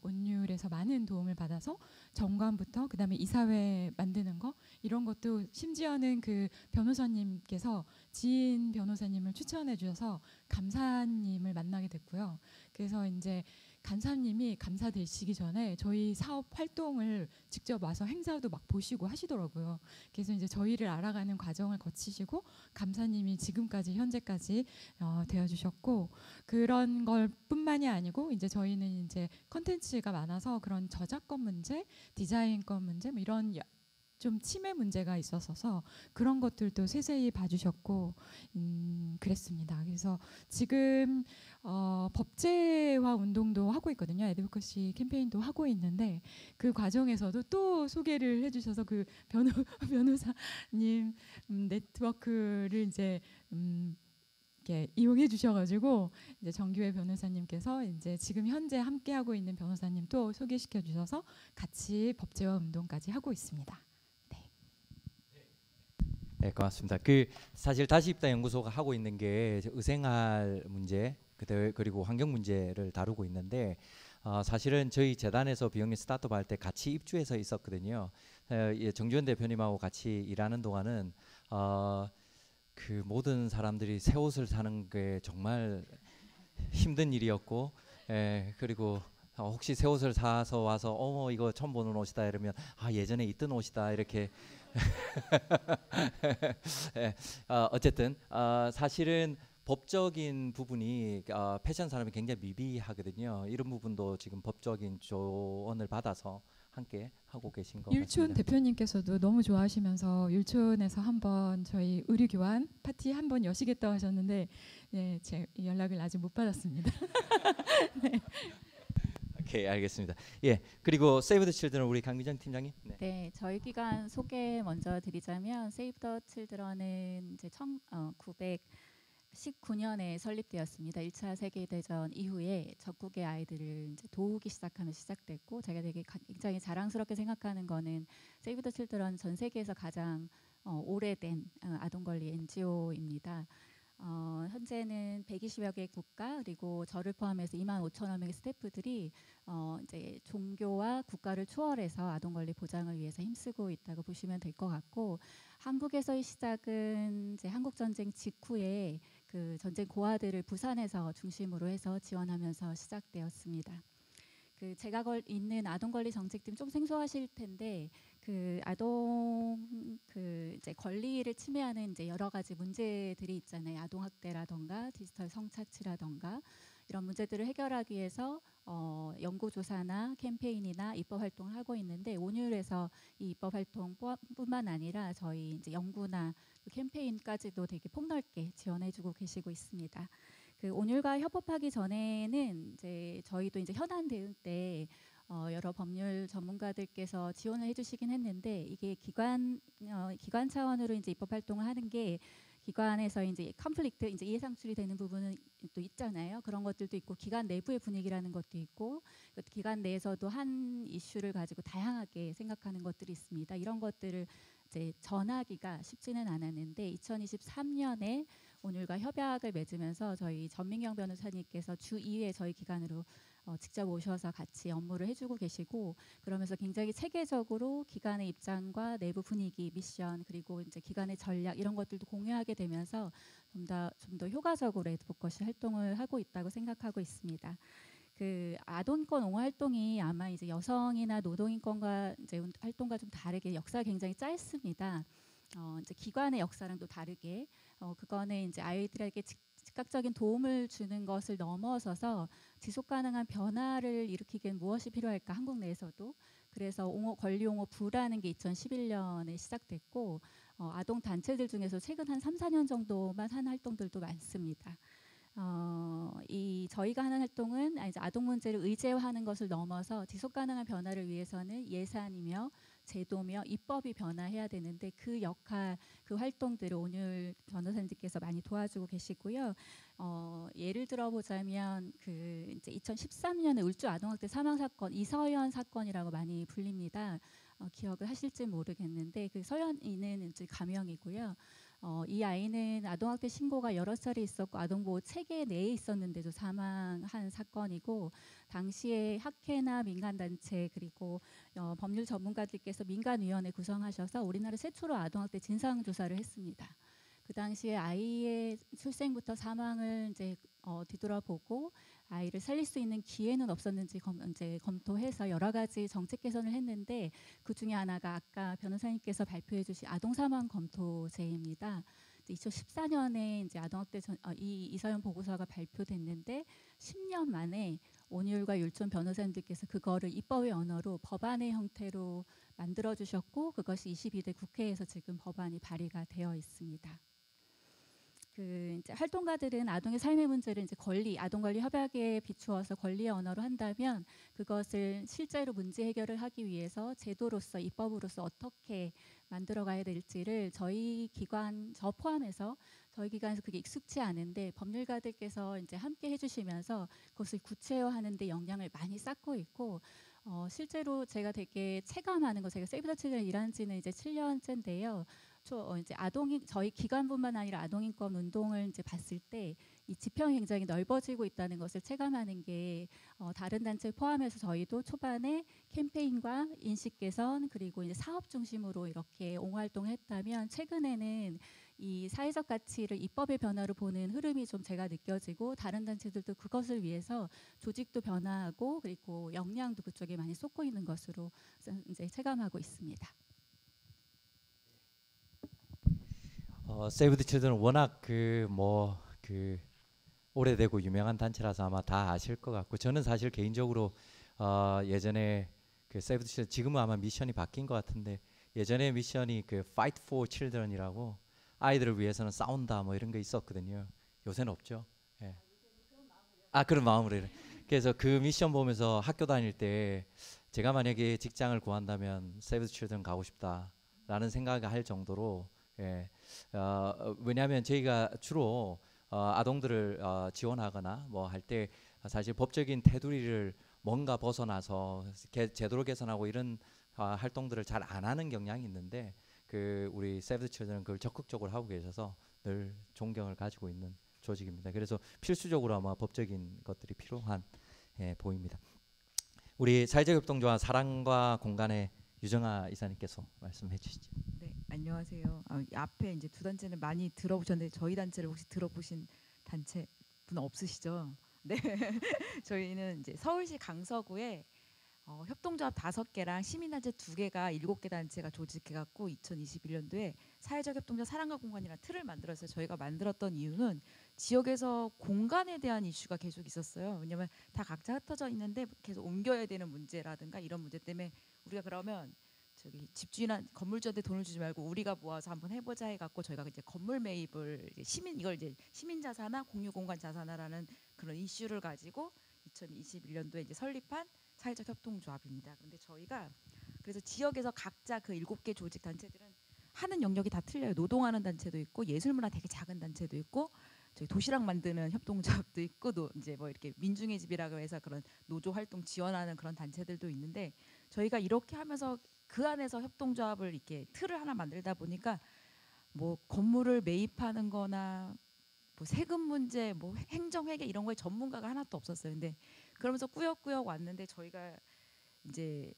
온유에서 많은 도움을 받아서 정관부터 그다음에 이사회 만드는 거 이런 것도 심지어는 그 변호사님께서 지인 변호사님을 추천해 주셔서 감사님을 만나게 됐고요. 그래서 이제 간사님이 감사되시기 전에 저희 사업 활동을 직접 와서 행사도 막 보시고 하시더라고요. 그래서 이제 저희를 알아가는 과정을 거치시고 감사님이 지금까지 현재까지 되어주셨고 그런 걸 뿐만이 아니고 이제 저희는 이제 컨텐츠가 많아서 그런 저작권 문제, 디자인권 문제 뭐 이런 좀 침해 문제가 있었어서 그런 것들도 세세히 봐주셨고 그랬습니다. 그래서 지금 법제화 운동도 하고 있거든요. 애드보커시 캠페인도 하고 있는데 그 과정에서도 또 소개를 해주셔서 그 변호사님 네트워크를 이제 이렇게 이용해 주셔가지고 이제 정규회 변호사님께서 이제 지금 현재 함께 하고 있는 변호사님 또 소개시켜 주셔서 같이 법제화 운동까지 하고 있습니다. 네, 고맙습니다. 사실 다시 입다 연구소가 하고 있는 게 의생활 문제 그리고 환경 문제를 다루고 있는데 사실은 저희 재단에서 비영리 스타트업 할 때 같이 입주해서 있었거든요. 정주현 대표님하고 같이 일하는 동안은 그 모든 사람들이 새 옷을 사는 게 정말 힘든 일이었고, 그리고 혹시 새 옷을 사서 와서 어머 이거 처음 보는 옷이다 이러면 예전에 입던 옷이다 이렇게 어쨌든 사실은 법적인 부분이 패션 산업이 굉장히 미비하거든요. 이런 부분도 지금 법적인 조언을 받아서 함께 하고 계신 것 율촌 같습니다. 대표님께서도 너무 좋아하시면서 율촌에서 한번 저희 의류 교환 파티 한번 여시겠다고 하셨는데 네, 제 연락을 아직 못 받았습니다. 네. 오케이, 알겠습니다. 예, 그리고 세이브 더 칠드런 우리 강미정 팀장님. 네, 저희 기관 소개 먼저 드리자면 세이브 더 칠드런은 이제 1919년에 설립되었습니다. 1차 세계대전 이후에 적국의 아이들을 이제 도우기 시작하면 시작됐고 제가 되게 굉장히 자랑스럽게 생각하는 거는 세이브 더 칠드런 전 세계에서 가장 오래된 아동권리 NGO입니다. 현재는 120여 개 국가 그리고 저를 포함해서 2만 5천여 명의 스태프들이 이제 종교와 국가를 초월해서 아동 권리 보장을 위해서 힘쓰고 있다고 보시면 될 것 같고, 한국에서의 시작은 이제 한국 전쟁 직후에 그 전쟁 고아들을 부산에서 중심으로 해서 지원하면서 시작되었습니다. 그 제가 있는 아동 권리 정책팀 좀 생소하실 텐데, 그 아동 그 이제 권리를 침해하는 이제 여러 가지 문제들이 있잖아요. 아동 학대라던가 디지털 성착취라던가 이런 문제들을 해결하기 위해서 연구 조사나 캠페인이나 입법 활동을 하고 있는데, 온율에서 이 입법 활동뿐만 아니라 저희 이제 연구나 캠페인까지도 되게 폭넓게 지원해주고 계시고 있습니다. 그 온율과 협업하기 전에는 이제 저희도 이제 현안 대응 때 여러 법률 전문가들께서 지원을 해주시긴 했는데, 이게 기관 차원으로 이제 입법 활동을 하는 게 기관에서 이제 컨플릭트 이제 이해 상충이 되는 부분은 또 있잖아요. 그런 것들도 있고 기관 내부의 분위기라는 것도 있고 기관 내에서도 한 이슈를 가지고 다양하게 생각하는 것들이 있습니다. 이런 것들을 이제 전하기가 쉽지는 않았는데 2023년에 온율과 협약을 맺으면서 저희 전민경 변호사님께서 주 2회 저희 기관으로 직접 오셔서 같이 업무를 해주고 계시고, 그러면서 굉장히 체계적으로 기관의 입장과 내부 분위기, 미션 그리고 이제 기관의 전략 이런 것들도 공유하게 되면서 좀 더 효과적으로 애드보커시 활동을 하고 있다고 생각하고 있습니다. 그 아동권 옹호 활동이 아마 이제 여성이나 노동인권과 이제 활동과 좀 다르게 역사가 굉장히 짧습니다. 이제 기관의 역사랑 또 다르게 그거는 이제 아이들에게 즉각적인 도움을 주는 것을 넘어서서 지속 가능한 변화를 일으키기엔 무엇이 필요할까, 한국 내에서도. 그래서 권리 옹호 부라는 게 2011년에 시작됐고 아동 단체들 중에서 최근 한 3, 4년 정도만 한 활동들도 많습니다. 이 저희가 하는 활동은 이제 아동 문제를 의제화하는 것을 넘어서 지속 가능한 변화를 위해서는 예산이며 제도며 입법이 변화해야 되는데, 그 역할, 그 활동들을 온율 변호사님께서 많이 도와주고 계시고요. 예를 들어보자면 그 이제 2013년에 울주 아동학대 사망 사건, 이서연 사건이라고 많이 불립니다. 기억을 하실지 모르겠는데 그 서연이는 이제 가명이고요. 이 아이는 아동학대 신고가 여러 차례 있었고 아동보호 체계 내에 있었는데도 사망한 사건이고, 당시에 학회나 민간단체 그리고 법률 전문가들께서 민간위원회 구성하셔서 우리나라 최초로 아동학대 진상조사를 했습니다. 그 당시에 아이의 출생부터 사망을 이제 뒤돌아보고 아이를 살릴 수 있는 기회는 없었는지 이제 검토해서 여러 가지 정책 개선을 했는데, 그 중에 하나가 아까 변호사님께서 발표해 주신 아동 사망 검토제입니다. 2014년에 이제 아동학대 이서연 보고서가 발표됐는데 10년 만에 온율과 율촌 변호사님들께서 그거를 입법의 언어로 법안의 형태로 만들어 주셨고, 그것이 22대 국회에서 지금 법안이 발의가 되어 있습니다. 그 이제 활동가들은 아동의 삶의 문제를 이제 아동 권리 협약에 비추어서 권리의 언어로 한다면, 그것을 실제로 문제 해결을 하기 위해서 제도로서 입법으로서 어떻게 만들어가야 될지를 저희 기관, 저 포함해서 저희 기관에서 그게 익숙치 않은데 법률가들께서 이제 함께 해주시면서 그것을 구체화하는 데 영향을 많이 쌓고 있고, 실제로 제가 되게 체감하는 거, 제가 세이브 더 칠드런 일한 지는 이제 7년째인데요. 이제 저희 기관뿐만 아니라 아동인권 운동을 이제 봤을 때 이 지평이 굉장히 넓어지고 있다는 것을 체감하는 게, 다른 단체 포함해서 저희도 초반에 캠페인과 인식 개선 그리고 이제 사업 중심으로 이렇게 옹호 활동을 했다면, 최근에는 이 사회적 가치를 입법의 변화로 보는 흐름이 좀 제가 느껴지고, 다른 단체들도 그것을 위해서 조직도 변화하고 그리고 역량도 그쪽에 많이 쏟고 있는 것으로 이제 체감하고 있습니다. 세이브 더 칠드는 워낙 그 오래되고 유명한 단체라서 아마 다 아실 것 같고, 저는 사실 개인적으로 예전에 그 세이브 더 칠드런, 지금은 아마 미션이 바뀐 것 같은데 예전에 미션이 그 Fight for Children이라고 아이들을 위해서는 싸운다 뭐 이런 거 있었거든요. 요새는 없죠. 예. 그런 마음으로. 그래서 그 미션 보면서 학교 다닐 때 제가 만약에 직장을 구한다면 세이브 더 칠드런 가고 싶다라는 생각을 할 정도로, 예. 왜냐하면 저희가 주로 아동들을 지원하거나 뭐 할 때 사실 법적인 테두리를 뭔가 벗어나서 제도를 개선하고 이런 활동들을 잘 안 하는 경향이 있는데, 그 우리 세이브 더 칠드런 그걸 적극적으로 하고 계셔서 늘 존경을 가지고 있는 조직입니다. 그래서 필수적으로 아마 법적인 것들이 필요한 보입니다. 우리 사회적 협동조합 사랑과 공간의 유정아 이사님께서 말씀해 주시죠. 네, 안녕하세요. 앞에 이제 두 단체는 많이 들어보셨는데 저희 단체를 혹시 들어보신 단체 분 없으시죠? 네, 저희는 이제 서울시 강서구에 협동조합 5개랑 시민단체 2개가 7개 단체가 조직해갖고 2021년도에 사회적 협동조합 사랑과 공간이라는 틀을 만들었어요. 저희가 만들었던 이유는 지역에서 공간에 대한 이슈가 계속 있었어요. 왜냐하면 다 각자 흩어져 있는데 계속 옮겨야 되는 문제라든가 이런 문제 때문에 우리가 그러면 저기 집주인한 건물주한테 돈을 주지 말고 우리가 모아서 한번 해보자 해갖고 저희가 이제 건물 매입을 이걸 이제 시민 자산화, 공유 공간 자산화라는 그런 이슈를 가지고 2021년도에 이제 설립한 사회적 협동조합입니다. 그런데 저희가 그래서 지역에서 각자 그 7개 조직 단체들은 하는 영역이 다 틀려요. 노동하는 단체도 있고 예술문화 되게 작은 단체도 있고 저희 도시락 만드는 협동조합도 있고 이제 뭐 이렇게 민중의 집이라고 해서 그런 노조 활동 지원하는 그런 단체들도 있는데 저희가 이렇게 하면서 그 안에서 협동조합을 이렇게 틀을 하나 만들다 보니까 뭐 건물을 매입하는 거나 뭐 세금 문제, 뭐 행정회계 이런 거에 전문가가 하나도 없었어요. 근데 그러면서 꾸역꾸역 왔는데 저희가 이제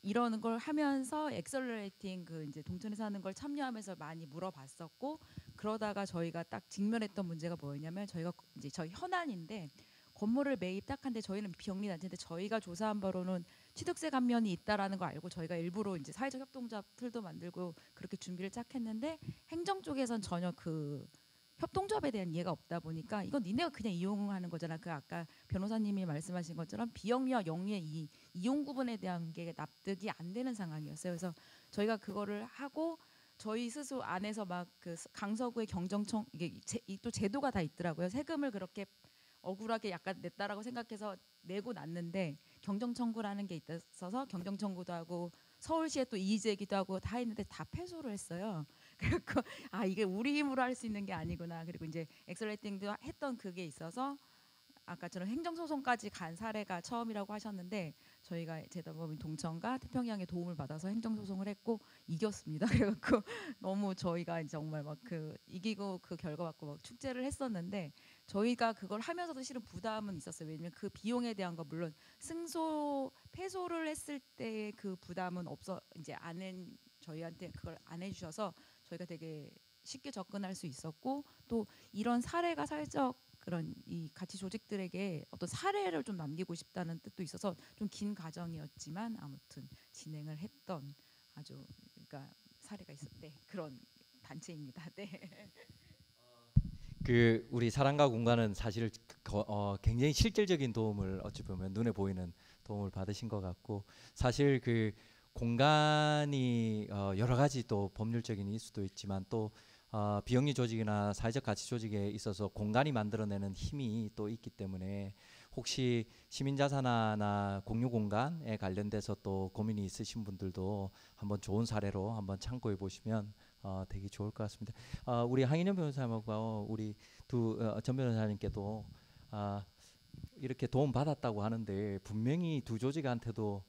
이러는 걸 하면서 엑셀러레이팅 그 이제 동천에서 하는 걸 참여하면서 많이 물어봤었고 그러다가 저희가 딱 직면했던 문제가 뭐였냐면 저희가 이제 저희 현안인데 건물을 매입 딱 한데 저희는 비영리단체인데 저희가 조사한 바로는 취득세 감면이 있다라는 걸 알고 저희가 일부러 이제 사회적 협동조합 틀도 만들고 그렇게 준비를 쫙 했는데 행정 쪽에선 전혀 그 협동조합에 대한 이해가 없다 보니까 이건 니네가 그냥 이용하는 거잖아. 그 아까 변호사님이 말씀하신 것처럼 비영리와 영리의 이 이용 구분에 대한 게 납득이 안 되는 상황이었어요. 그래서 저희가 그거를 하고 저희 스스로 안에서 막 그 강서구의 경정청 이게 또 제도가 다 있더라고요. 세금을 그렇게 억울하게 약간 냈다라고 생각해서 내고 났는데 경정청구라는 게 있어서 경정청구도 하고 서울시에 또 이의제기도 하고 다 했는데 다 패소를 했어요. 그래서 이게 우리 힘으로 할 수 있는 게 아니구나. 그리고 이제 엑셀레이팅도 했던 그게 있어서 아까처럼 행정소송까지 간 사례가 처음이라고 하셨는데 저희가 재단법인 동천과 태평양의 도움을 받아서 행정소송을 했고 이겼습니다. 그래갖고 너무 저희가 정말 막 그 이기고 그 결과 받고 막 축제를 했었는데 저희가 그걸 하면서도 실은 부담은 있었어요. 왜냐면 그 비용에 대한 거 물론 패소를 했을 때 그 부담은 이제 저희한테 그걸 안 해주셔서 저희가 되게 쉽게 접근할 수 있었고 또 이런 사례가 사회적 그런 이 가치 조직들에게 어떤 사례를 좀 남기고 싶다는 뜻도 있어서 좀 긴 과정이었지만 아무튼 진행을 했던 아주 그러니까 사례가 있었대 그런 단체입니다. 네. 그 우리 사랑과 공간은 사실 굉장히 실질적인 도움을 어찌 보면 눈에 보이는 도움을 받으신 것 같고 사실 그 공간이 여러 가지 또 법률적인 이슈도 있지만 또 비영리 조직이나 사회적 가치 조직에 있어서 공간이 만들어내는 힘이 또 있기 때문에 혹시 시민자산화나 공유 공간에 관련돼서 또 고민이 있으신 분들도 한번 좋은 사례로 한번 참고해 보시면 되게 좋을 것 같습니다. 우리 황인영 변호사님하고 우리 전 변호사님께도 이렇게 도움 받았다고 하는데 분명히 두 조직한테도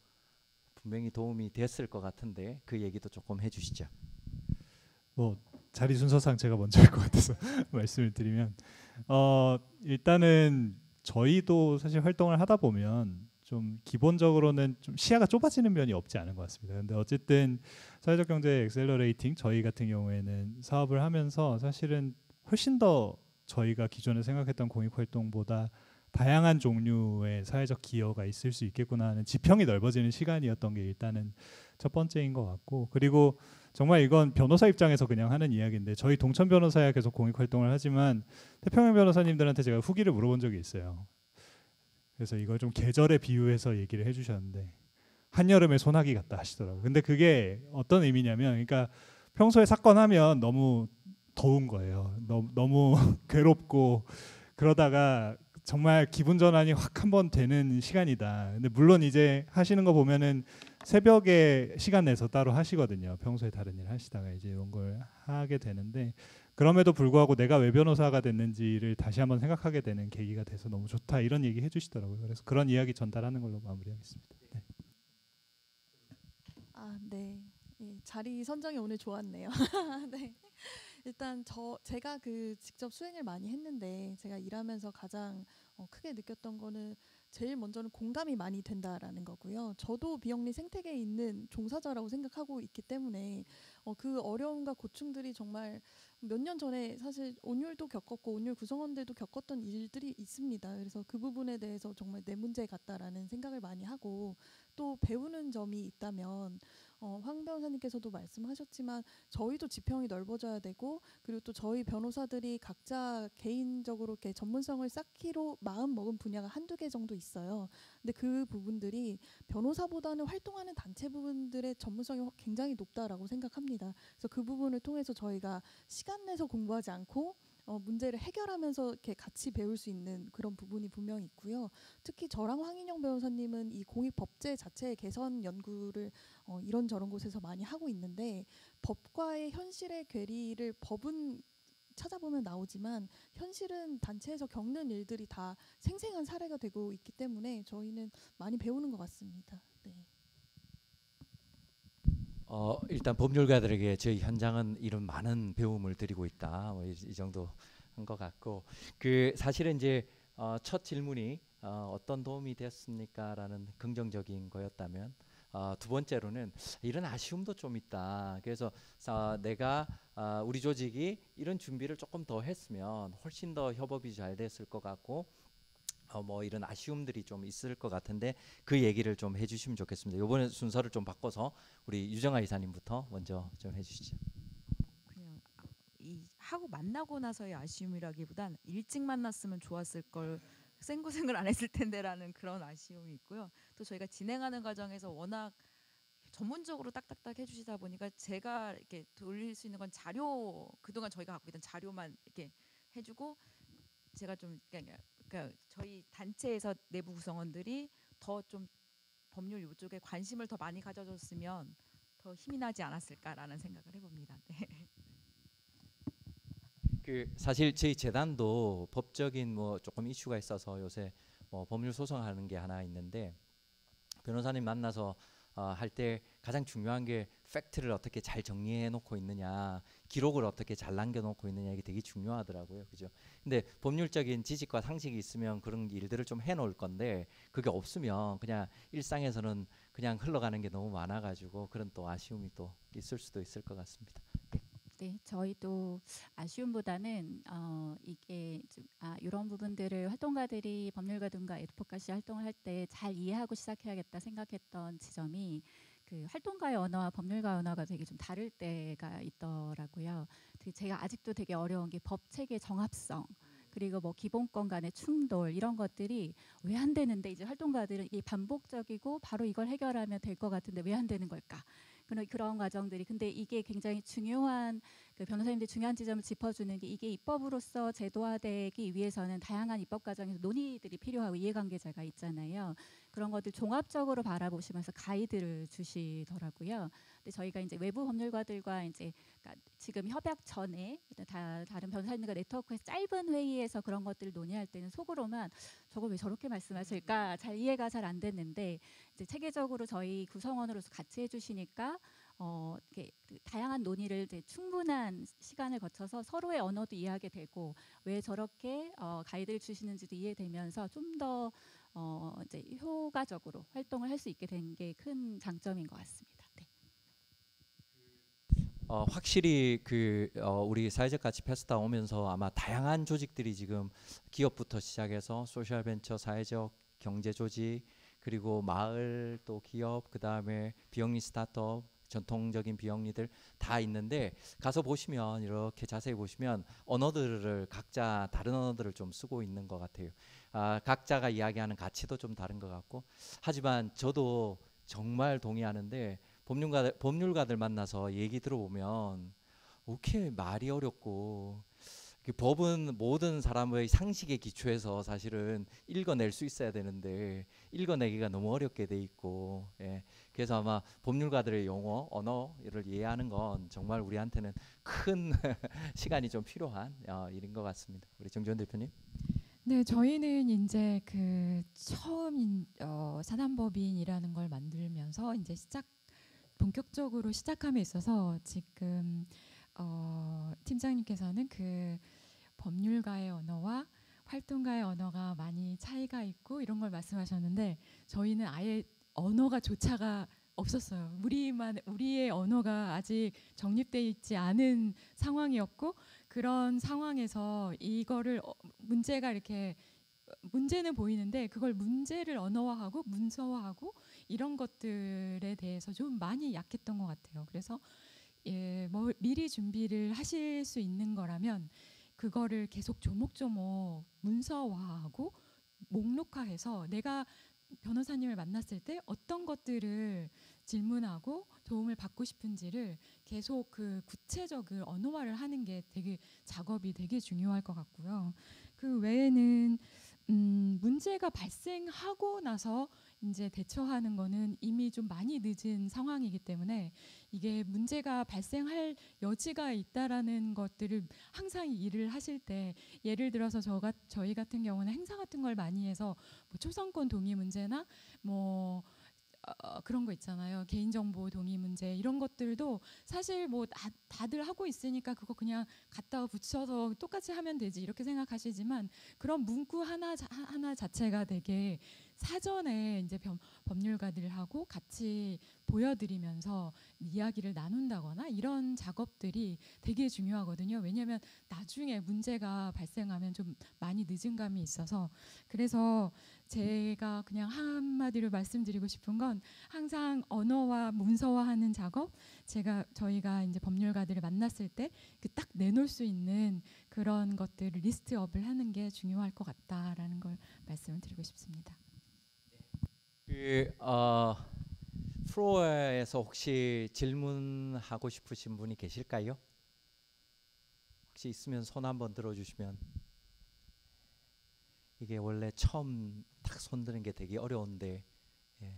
분명히 도움이 됐을 것 같은데 그 얘기도 조금 해주시죠. 뭐 자리 순서상 제가 먼저일 것 같아서 말씀을 드리면 일단은 저희도 사실 활동을 하다 보면 좀 기본적으로는 좀 시야가 좁아지는 면이 없지 않은 것 같습니다. 근데 어쨌든 사회적 경제 엑셀러레이팅 저희 같은 경우에는 사업을 하면서 사실은 훨씬 더 저희가 기존에 생각했던 공익 활동보다 다양한 종류의 사회적 기여가 있을 수 있겠구나 하는 지평이 넓어지는 시간이었던 게 일단은 첫 번째인 것 같고 그리고 정말 이건 변호사 입장에서 그냥 하는 이야기인데 저희 동천 변호사야 계속 공익 활동을 하지만 태평양 변호사님들한테 제가 후기를 물어본 적이 있어요. 그래서 이걸 좀 계절에 비유해서 얘기를 해주셨는데 한여름에 소나기 같다 하시더라고요. 근데 그게 어떤 의미냐면 그러니까 평소에 사건 하면 너무 더운 거예요. 너무 괴롭고 그러다가 정말 기분 전환이 확 한번 되는 시간이다. 근데 물론 이제 하시는 거 보면은 새벽에 시간 내서 따로 하시거든요. 평소에 다른 일 하시다가 이제 이런 걸 하게 되는데 그럼에도 불구하고 내가 왜 변호사가 됐는지를 다시 한번 생각하게 되는 계기가 돼서 너무 좋다 이런 얘기 해주시더라고요. 그래서 그런 이야기 전달하는 걸로 마무리하겠습니다. 네. 네. 예, 자리 선정이 오늘 좋았네요. 네. 일단 제가 직접 수행을 많이 했는데 제가 일하면서 가장 크게 느꼈던 거는 제일 먼저는 공감이 많이 된다라는 거고요. 저도 비영리 생태계에 있는 종사자라고 생각하고 있기 때문에 그 어려움과 고충들이 정말 몇 년 전에 사실 온율도 겪었고 온율 구성원들도 겪었던 일들이 있습니다. 그래서 그 부분에 대해서 정말 내 문제 같다라는 생각을 많이 하고 또 배우는 점이 있다면 황 변호사님께서도 말씀하셨지만 저희도 지평이 넓어져야 되고 그리고 또 저희 변호사들이 각자 개인적으로 이렇게 전문성을 쌓기로 마음 먹은 분야가 한두 개 정도 있어요. 근데 그 부분들이 변호사보다는 활동하는 단체 부분들의 전문성이 굉장히 높다라고 생각합니다. 그래서 그 부분을 통해서 저희가 시간 내서 공부하지 않고 문제를 해결하면서 이렇게 같이 배울 수 있는 그런 부분이 분명히 있고요. 특히 저랑 황인영 변호사님은 이 공익법제 자체의 개선 연구를 이런저런 곳에서 많이 하고 있는데 법과의 현실의 괴리를 법은 찾아보면 나오지만 현실은 단체에서 겪는 일들이 다 생생한 사례가 되고 있기 때문에 저희는 많이 배우는 것 같습니다. 네. 일단 법률가들에게 저희 현장은 이런 많은 배움을 드리고 있다. 이 정도 한 것 같고 사실은 이제 첫 질문이 어떤 도움이 됐습니까라는 긍정적인 거였다면 두 번째로는 이런 아쉬움도 좀 있다. 그래서 내가 우리 조직이 이런 준비를 조금 더 했으면 훨씬 더 협업이 잘 됐을 것 같고 뭐 이런 아쉬움들이 좀 있을 것 같은데 그 얘기를 좀 해주시면 좋겠습니다. 이번에 순서를 좀 바꿔서 우리 유정아 이사님부터 먼저 좀 해주시죠. 그냥 하고 만나고 나서의 아쉬움이라기보단 일찍 만났으면 좋았을 걸 생고생을 안 했을 텐데라는 그런 아쉬움이 있고요. 또 저희가 진행하는 과정에서 워낙 전문적으로 딱딱딱 해주시다 보니까 제가 이렇게 돌릴 수 있는 건 자료, 그동안 저희가 갖고 있던 자료만 이렇게 해주고 제가 좀 그러니까 저희 단체에서 내부 구성원들이 더 좀 법률 이쪽에 관심을 더 많이 가져줬으면 더 힘이 나지 않았을까라는 생각을 해봅니다. 네. 사실 저희 재단도 법적인 뭐 조금 이슈가 있어서 요새 뭐 법률 소송하는 게 하나 있는데 변호사님 만나서 할 때 가장 중요한 게 팩트를 어떻게 잘 정리해 놓고 있느냐, 기록을 어떻게 잘 남겨 놓고 있느냐, 이게 되게 중요하더라고요. 그죠? 근데 법률적인 지식과 상식이 있으면 그런 일들을 좀 해 놓을 건데 그게 없으면 그냥 일상에서는 그냥 흘러가는 게 너무 많아 가지고 그런 또 아쉬움이 또 있을 수도 있을 것 같습니다. 네, 저희도 아쉬움보다는 이게 좀, 이런 부분들을 활동가들이 법률가들과 애드포카시 활동을 할 때 잘 이해하고 시작해야겠다 생각했던 지점이 그 활동가의 언어와 법률가의 언어가 되게 좀 다를 때가 있더라고요. 제가 아직도 되게 어려운 게 법 체계 정합성 그리고 뭐 기본권 간의 충돌 이런 것들이 왜 안 되는데 이제 활동가들은 이 반복적이고 바로 이걸 해결하면 될 것 같은데 왜 안 되는 걸까? 그런 과정들이 근데 이게 굉장히 중요한 변호사님들이 중요한 지점을 짚어주는 게 이게 입법으로서 제도화되기 위해서는 다양한 입법 과정에서 논의들이 필요하고 이해관계자가 있잖아요. 그런 것들 종합적으로 바라보시면서 가이드를 주시더라고요. 근데 저희가 이제 외부 법률가들과 이제 그러니까 지금 협약 전에 다른 변호사님들과 네트워크에서 짧은 회의에서 그런 것들을 논의할 때는 속으로만 저걸 왜 저렇게 말씀하실까 잘 이해가 잘 안 됐는데 이제 체계적으로 저희 구성원으로서 같이 해주시니까 이렇게 다양한 논의를 이제 충분한 시간을 거쳐서 서로의 언어도 이해하게 되고 왜 저렇게 가이드를 주시는지도 이해되면서 좀 더 이제 효과적으로 활동을 할 수 있게 된 게 큰 장점인 것 같습니다. 네. 확실히 우리 사회적 가치 페스타 오면서 아마 다양한 조직들이 지금 기업부터 시작해서 소셜 벤처, 사회적 경제 조직 그리고 마을 또 기업 그다음에 비영리 스타트업 전통적인 비영리들 다 있는데 가서 보시면 이렇게 자세히 보시면 언어들을 각자 다른 언어들을 좀 쓰고 있는 것 같아요. 각자가 이야기하는 가치도 좀 다른 것 같고 하지만 저도 정말 동의하는데 법률가들 만나서 얘기 들어보면 이렇게 말이 어렵고 법은 모든 사람의 상식에 기초해서 사실은 읽어낼 수 있어야 되는데 읽어내기가 너무 어렵게 돼 있고 그래서 아마 법률가들의 용어, 언어를 이해하는 건 정말 우리한테는 큰 시간이 좀 필요한 일인 것 같습니다. 우리 정지원 대표님. 네, 저희는 이제 처음 사단법인이라는 걸 만들면서 이제 본격적으로 시작함에 있어서 지금 팀장님께서는 그 법률가의 언어와 활동가의 언어가 많이 차이가 있고 이런 걸 말씀하셨는데 저희는 아예 언어가조차가 없었어요. 우리의 언어가 아직 정립되어 있지 않은 상황이었고 그런 상황에서 이거를 문제가 이렇게 문제는 보이는데 그걸 문제를 언어화하고 문서화하고 이런 것들에 대해서 좀 많이 약했던 것 같아요. 그래서 뭐 미리 준비를 하실 수 있는 거라면 그거를 계속 조목조목 문서화하고 목록화해서 내가 변호사님을 만났을 때 어떤 것들을 질문하고 도움을 받고 싶은지를 계속 그 구체적인 언어화를 하는 게 되게 작업이 되게 중요할 것 같고요. 그 외에는 문제가 발생하고 나서 이제 대처하는 거는 이미 좀 많이 늦은 상황이기 때문에 이게 문제가 발생할 여지가 있다라는 것들을 항상 일을 하실 때 예를 들어서 저희 같은 경우는 행사 같은 걸 많이 해서 뭐 초상권 동의 문제나 뭐 그런 거 있잖아요. 개인정보 동의 문제 이런 것들도 사실 뭐 다들 하고 있으니까 그거 그냥 갖다 붙여서 똑같이 하면 되지 이렇게 생각하시지만 그런 문구 하나 자체가 되게 사전에 이제 법률가들하고 같이 보여드리면서 이야기를 나눈다거나 이런 작업들이 되게 중요하거든요. 왜냐하면 나중에 문제가 발생하면 좀 많이 늦은 감이 있어서 그래서 제가 그냥 한마디로 말씀드리고 싶은 건 항상 언어와 문서화하는 작업 저희가 이제 법률가들을 만났을 때 그 딱 내놓을 수 있는 그런 것들을 리스트업을 하는 게 중요할 것 같다라는 걸 말씀을 드리고 싶습니다. 프로에서 혹시 질문하고 싶으신 분이 계실까요? 혹시 있으면 손 한번 들어주시면. 이게 원래 처음 딱 손드는 게 되게 어려운데. 예.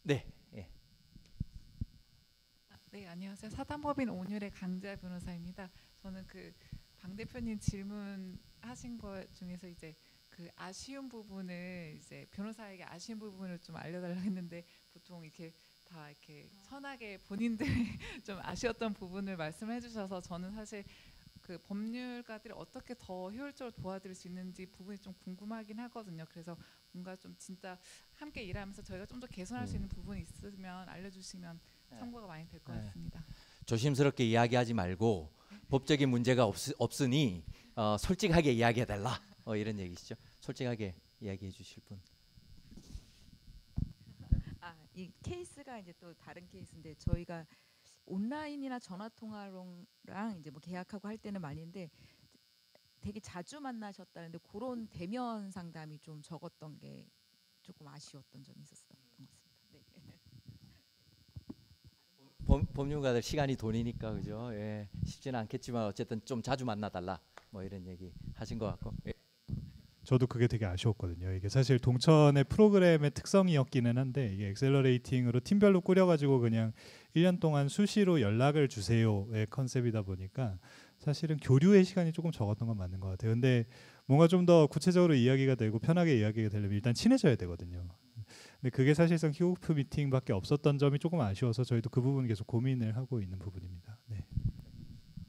네. 예. 네, 안녕하세요. 사단법인 온율의 강자 변호사입니다. 저는 그 방 대표님 질문하신 것 중에서 이제 그 아쉬운 부분을 이제 변호사에게 아쉬운 부분을 좀 알려달라 했는데 보통 이렇게 다 이렇게 선하게 본인들이 좀 아쉬웠던 부분을 말씀해 주셔서 저는 사실 그 법률가들이 어떻게 더 효율적으로 도와드릴 수 있는지 부분이 좀 궁금하긴 하거든요. 그래서 뭔가 좀 진짜 함께 일하면서 저희가 좀 더 개선할 수 있는 부분이 있으면 알려주시면 참고가 많이 될 것 같습니다. 조심스럽게 이야기하지 말고 법적인 문제가 없으니 솔직하게 이야기해달라 이런 얘기시죠. 솔직하게 이야기해 주실 분. 이 케이스가 이제 또 다른 케이스인데 저희가 온라인이나 전화 통화랑 이제 뭐 계약하고 할 때는 많이 했는데 되게 자주 만나셨다는데 그런 대면 상담이 좀 적었던 게 조금 아쉬웠던 점이 있었던 것 같습니다. 네. 법률가들 시간이 돈이니까 그죠. 예, 쉽지는 않겠지만 어쨌든 좀 자주 만나달라 뭐 이런 얘기 하신 것 같고. 예. 저도 그게 되게 아쉬웠거든요. 이게 사실 동천의 프로그램의 특성이었기는 한데 이게 엑셀러레이팅으로 팀별로 꾸려가지고 그냥 1년 동안 수시로 연락을 주세요의 컨셉이다 보니까 사실은 교류의 시간이 조금 적었던 건 맞는 것 같아요. 근데 뭔가 좀 더 구체적으로 이야기가 되고 편하게 이야기가 되려면 일단 친해져야 되거든요. 근데 그게 사실상 킥오프 미팅밖에 없었던 점이 조금 아쉬워서 저희도 그 부분 계속 고민을 하고 있는 부분입니다. 네.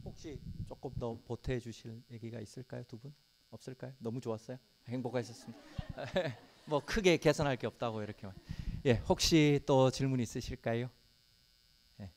혹시 조금 더 보태해 주실 얘기가 있을까요, 두 분? 없을까요? 너무 좋았어요. 행복하셨습니다. 뭐 크게 개선할 게 없다고 이렇게만. 예, 혹시 또 질문 있으실까요? 예,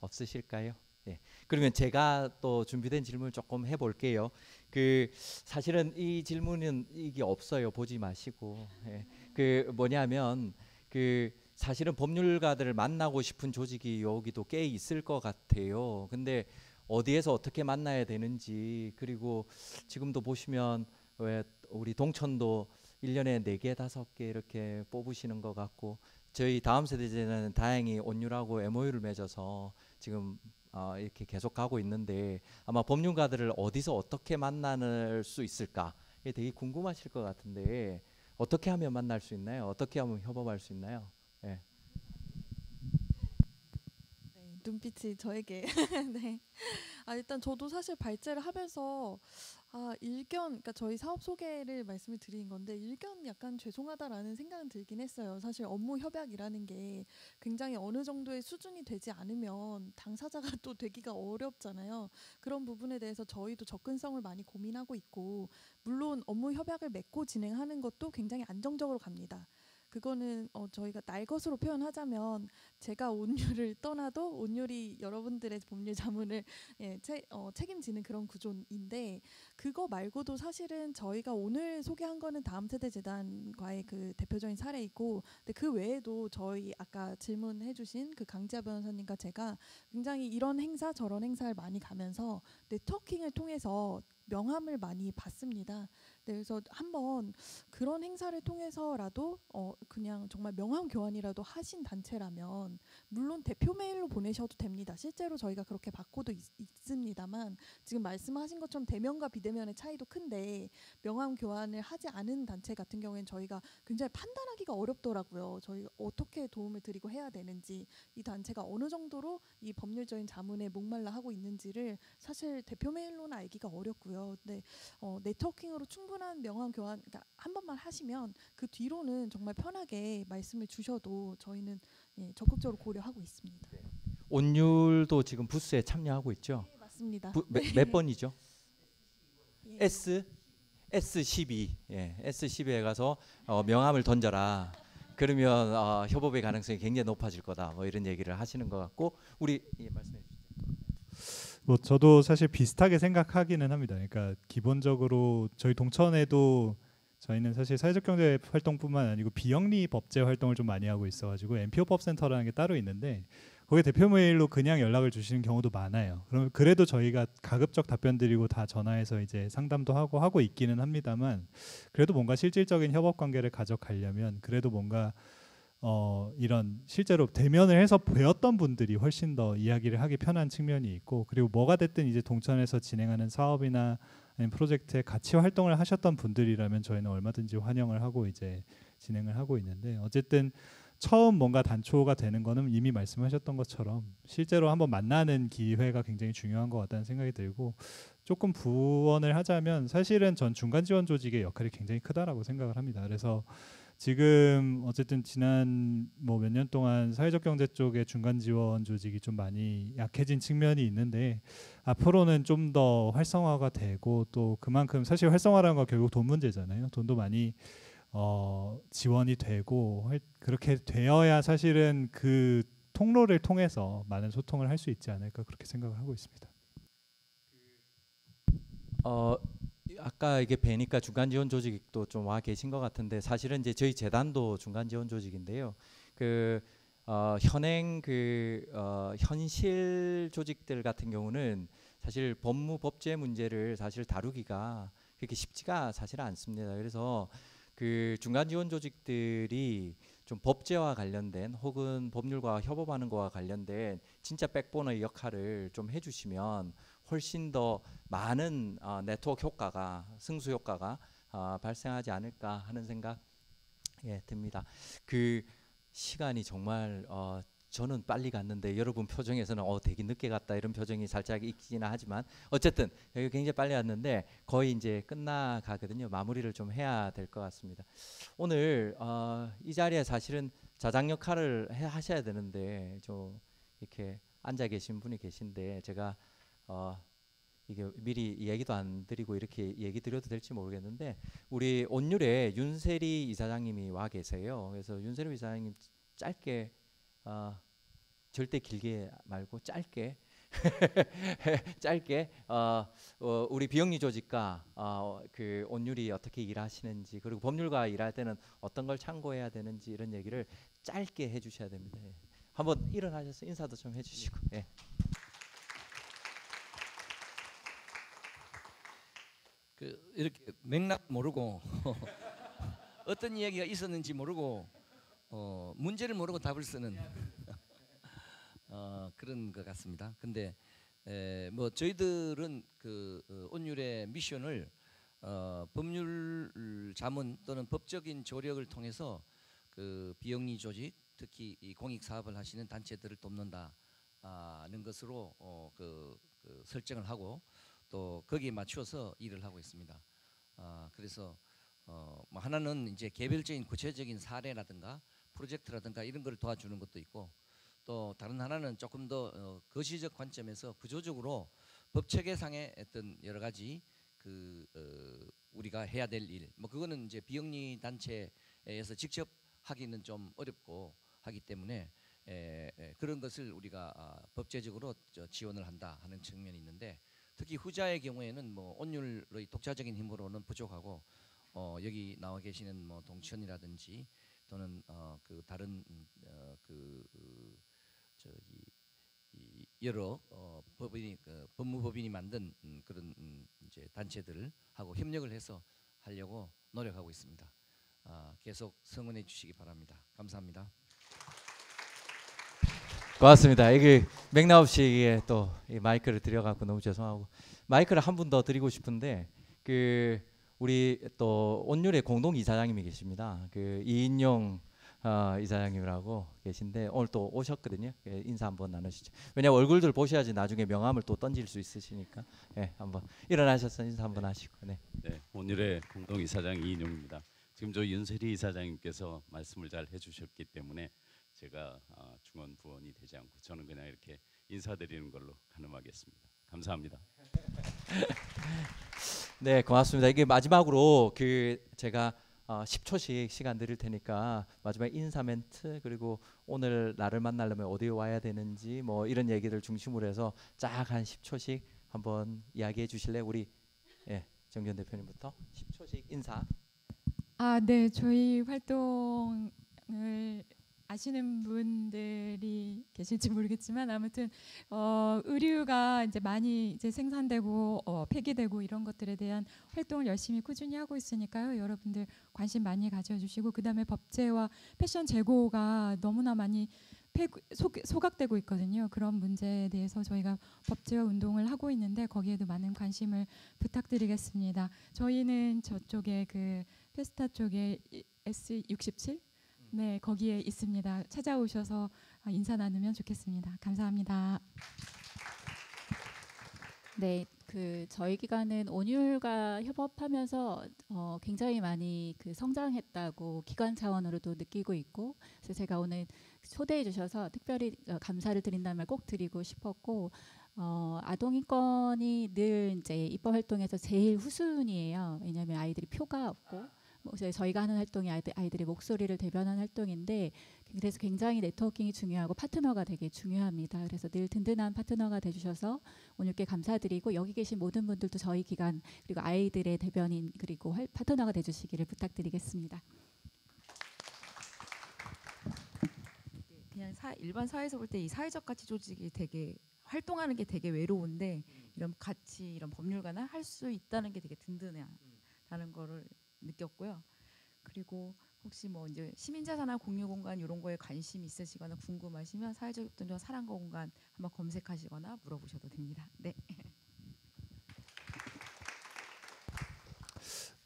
없으실까요? 예. 그러면 제가 또 준비된 질문을 조금 해볼게요. 그 사실은 이 질문은 이게 없어요. 보지 마시고. 예. 그 뭐냐면 그 사실은 법률가들을 만나고 싶은 조직이 여기도 꽤 있을 것 같아요. 근데 어디에서 어떻게 만나야 되는지 그리고 지금도 보시면 왜 우리 동천도 1년에 4개, 5개 이렇게 뽑으시는 것 같고 저희 다음 세대제는 다행히 온유라고 MOU를 맺어서 지금 이렇게 계속 가고 있는데 아마 법률가들을 어디서 어떻게 만날 수 있을까 이게 되게 궁금하실 것 같은데 어떻게 하면 만날 수 있나요? 어떻게 하면 협업할 수 있나요? 예. 네, 눈빛이 저에게 네. 일단 저도 사실 발제를 하면서 일견, 그러니까 저희 사업 소개를 말씀을 드린 건데 일견 약간 죄송하다라는 생각은 들긴 했어요. 사실 업무 협약이라는 게 굉장히 어느 정도의 수준이 되지 않으면 당사자가 또 되기가 어렵잖아요. 그런 부분에 대해서 저희도 접근성을 많이 고민하고 있고, 물론 업무 협약을 맺고 진행하는 것도 굉장히 안정적으로 갑니다. 그거는 저희가 날 것으로 표현하자면 제가 온유를 떠나도 온유리 여러분들의 법률 자문을 책임지는 그런 구조인데, 그거 말고도 사실은 저희가 오늘 소개한 거는 다음 세대 재단과의 그 대표적인 사례이고, 근데 그 외에도 저희 아까 질문해주신 그 강지아 변호사님과 제가 굉장히 이런 행사 저런 행사를 많이 가면서 네트워킹을 통해서 명함을 많이 받습니다. 네, 그래서 한번 그런 행사를 통해서라도 그냥 정말 명함 교환이라도 하신 단체라면 물론 대표 메일로 보내셔도 됩니다. 실제로 저희가 그렇게 받고도 있습니다만, 지금 말씀하신 것처럼 대면과 비대면의 차이도 큰데 명함 교환을 하지 않은 단체 같은 경우에는 저희가 굉장히 판단하기가 어렵더라고요. 저희가 어떻게 도움을 드리고 해야 되는지, 이 단체가 어느 정도로 이 법률적인 자문에 목말라 하고 있는지를 사실 대표 메일로는 알기가 어렵고요. 근데 네트워킹으로 충분한 명함 교환, 그러니까 한 번만 하시면 그 뒤로는 정말 편하게 말씀을 주셔도 저희는 적극적으로 고려하고 있습니다. 온율도 지금 부스에 참여하고 있죠. 네, 맞습니다. 몇 번이죠? 예. S12. 예, S12에 가서 명함을 던져라. 그러면 협업의 가능성이 굉장히 높아질 거다. 뭐 이런 얘기를 하시는 것 같고, 우리 말씀해 주시죠. 뭐 저도 사실 비슷하게 생각하기는 합니다. 그러니까 기본적으로 저희 동천에도 저희는 사실 사회적 경제 활동뿐만 아니고 비영리 법제 활동을 좀 많이 하고 있어가지고 NPO 법센터라는 게 따로 있는데, 거기 대표 메일로 그냥 연락을 주시는 경우도 많아요. 그럼 그래도 저희가 가급적 답변 드리고 다 전화해서 이제 상담도 하고 있기는 합니다만, 그래도 뭔가 실질적인 협업 관계를 가져가려면 그래도 뭔가 이런 실제로 대면을 해서 배웠던 분들이 훨씬 더 이야기를 하기 편한 측면이 있고, 그리고 뭐가 됐든 이제 동천에서 진행하는 사업이나 아니면 프로젝트에 같이 활동을 하셨던 분들이라면 저희는 얼마든지 환영을 하고 이제 진행을 하고 있는데, 어쨌든 처음 뭔가 단초가 되는 거는 이미 말씀하셨던 것처럼 실제로 한번 만나는 기회가 굉장히 중요한 것 같다는 생각이 들고, 조금 부언을 하자면 사실은 전 중간 지원 조직의 역할이 굉장히 크다라고 생각을 합니다. 그래서 지금 어쨌든 지난 뭐 몇 년 동안 사회적 경제 쪽의 중간 지원 조직이 좀 많이 약해진 측면이 있는데, 앞으로는 좀 더 활성화가 되고, 또 그만큼 사실 활성화라는 건 결국 돈 문제잖아요. 돈도 많이 지원이 되고 그렇게 되어야 사실은 그 통로를 통해서 많은 소통을 할 수 있지 않을까, 그렇게 생각을 하고 있습니다. 아까 이게 뵈니까 중간 지원 조직도 좀 와 계신 것 같은데, 사실은 이제 저희 재단도 중간 지원 조직인데요. 현행 현실 조직들 같은 경우는 사실 법무 법제 문제를 사실 다루기가 그렇게 쉽지가 사실 않습니다. 그래서 그 중간 지원 조직들이 좀 법제와 관련된 혹은 법률과 협업하는 거와 관련된 진짜 백본의 역할을 좀 해주시면 훨씬 더 많은 네트워크 효과가, 승수 효과가 발생하지 않을까 하는 생각 듭니다. 그 시간이 정말 저는 빨리 갔는데 여러분 표정에서는 되게 늦게 갔다 이런 표정이 살짝 있기는 하지만, 어쨌든 여기 굉장히 빨리 왔는데 거의 이제 끝나가거든요. 마무리를 좀 해야 될 것 같습니다. 오늘 이 자리에 사실은 자장 역할을 하셔야 되는데 좀 이렇게 앉아 계신 분이 계신데, 제가 이게 미리 얘기도 안 드리고 이렇게 얘기 드려도 될지 모르겠는데, 우리 온율에 윤세리 이사장님이 와 계세요. 그래서 윤세리 이사장님 짧게 절대 길게 말고 짧게 짧게 우리 비영리 조직과 그 온율이 어떻게 일하시는지, 그리고 법률과 일할 때는 어떤 걸 참고해야 되는지 이런 얘기를 짧게 해주셔야 됩니다. 한번 일어나셔서 인사도 좀 해주시고. 이렇게 맥락 모르고 어떤 이야기가 있었는지 모르고 문제를 모르고 답을 쓰는 그런 것 같습니다. 근데 뭐 저희들은 온율의 미션을 법률 자문 또는 법적인 조력을 통해서 그 비영리 조직, 특히 이 공익 사업을 하시는 단체들을 돕는다는 것으로 그 설정을 하고 또 거기에 맞추어서 일을 하고 있습니다. 그래서 뭐 하나는 이제 개별적인 구체적인 사례라든가 프로젝트라든가 이런 걸 도와주는 것도 있고, 또 다른 하나는 조금 더 거시적 관점에서 구조적으로 법 체계상의 어떤 여러 가지 그 우리가 해야 될 일, 뭐 그거는 이제 비영리 단체에서 직접 하기는 좀 어렵고 하기 때문에 그런 것을 우리가 법제적으로 지원을 한다 하는 측면이 있는데, 특히 후자의 경우에는 뭐 온율의 독자적인 힘으로는 부족하고 여기 나와 계시는 뭐 동천이라든지 또는 그 다른 저기 이 여러 법인이 법무법인이 만든 그런 이제 단체들하고 협력을 해서 하려고 노력하고 있습니다. 계속 성원해 주시기 바랍니다. 감사합니다. 고맙습니다. 이게 맥락 없이 또 이 마이크를 드려갖고 너무 죄송하고, 마이크를 한 분 더 드리고 싶은데 그 우리 또 온율의 공동 이사장님이 계십니다. 그 이인용 이사장님이라고 계신데 오늘 또 오셨거든요. 인사 한번 나누시죠. 왜냐면 얼굴들 보셔야지 나중에 명함을 또 던질 수 있으시니까. 한번 일어나셔서 인사 한번 하시고. 네. 네, 온율의 공동 이사장 이인용입니다. 지금 저 윤세리 이사장님께서 말씀을 잘 해주셨기 때문에 제가 중원 부원이 되지 않고 저는 그냥 이렇게 인사드리는 걸로 가늠하겠습니다. 감사합니다. 네, 고맙습니다. 이게 마지막으로 그 제가 10초씩 시간 드릴 테니까 마지막 인사 멘트, 그리고 오늘 나를 만나려면 어디에 와야 되는지 뭐 이런 얘기를 중심으로 해서 쫙 한 10초씩 한번 이야기해 주실래요? 우리 정전 대표님부터 10초씩 인사. 네, 저희 활동을 아시는 분들이 계실지 모르겠지만 아무튼 의류가 이제 많이 이제 생산되고 폐기되고 이런 것들에 대한 활동을 열심히 꾸준히 하고 있으니까요. 여러분들 관심 많이 가져주시고, 그다음에 법제와 패션 재고가 너무나 많이 소각되고 있거든요. 그런 문제에 대해서 저희가 법제화 운동을 하고 있는데 거기에도 많은 관심을 부탁드리겠습니다. 저희는 저쪽에 그 페스타 쪽에 S67 네, 거기에 있습니다. 찾아오셔서 인사 나누면 좋겠습니다. 감사합니다. 네, 그 저희 기관은 온율과 협업하면서 굉장히 많이 그 성장했다고 기관 차원으로도 느끼고 있고, 그래서 제가 오늘 초대해 주셔서 특별히 감사를 드린다는 말 꼭 드리고 싶었고, 아동 인권이 늘 이제 입법 활동에서 제일 후순위예요. 왜냐하면 아이들이 표가 없고. 저희가 하는 활동이 아이들의 목소리를 대변하는 활동인데, 그래서 굉장히 네트워킹이 중요하고 파트너가 되게 중요합니다. 그래서 늘 든든한 파트너가 돼주셔서 오늘께 감사드리고, 여기 계신 모든 분들도 저희 기관 그리고 아이들의 대변인 그리고 파트너가 돼주시기를 부탁드리겠습니다. 그냥 일반 사회에서 볼 때 이 사회적 가치 조직이 되게 활동하는 게 되게 외로운데, 이런 가치 이런 법률가나 할 수 있다는 게 되게 든든하다는 거를 느꼈고요. 그리고 혹시 뭐 이제 시민자산화 공유 공간 이런 거에 관심 있으시거나 궁금하시면 사회적 협동조합 사랑과 공간 한번 검색하시거나 물어보셔도 됩니다. 네.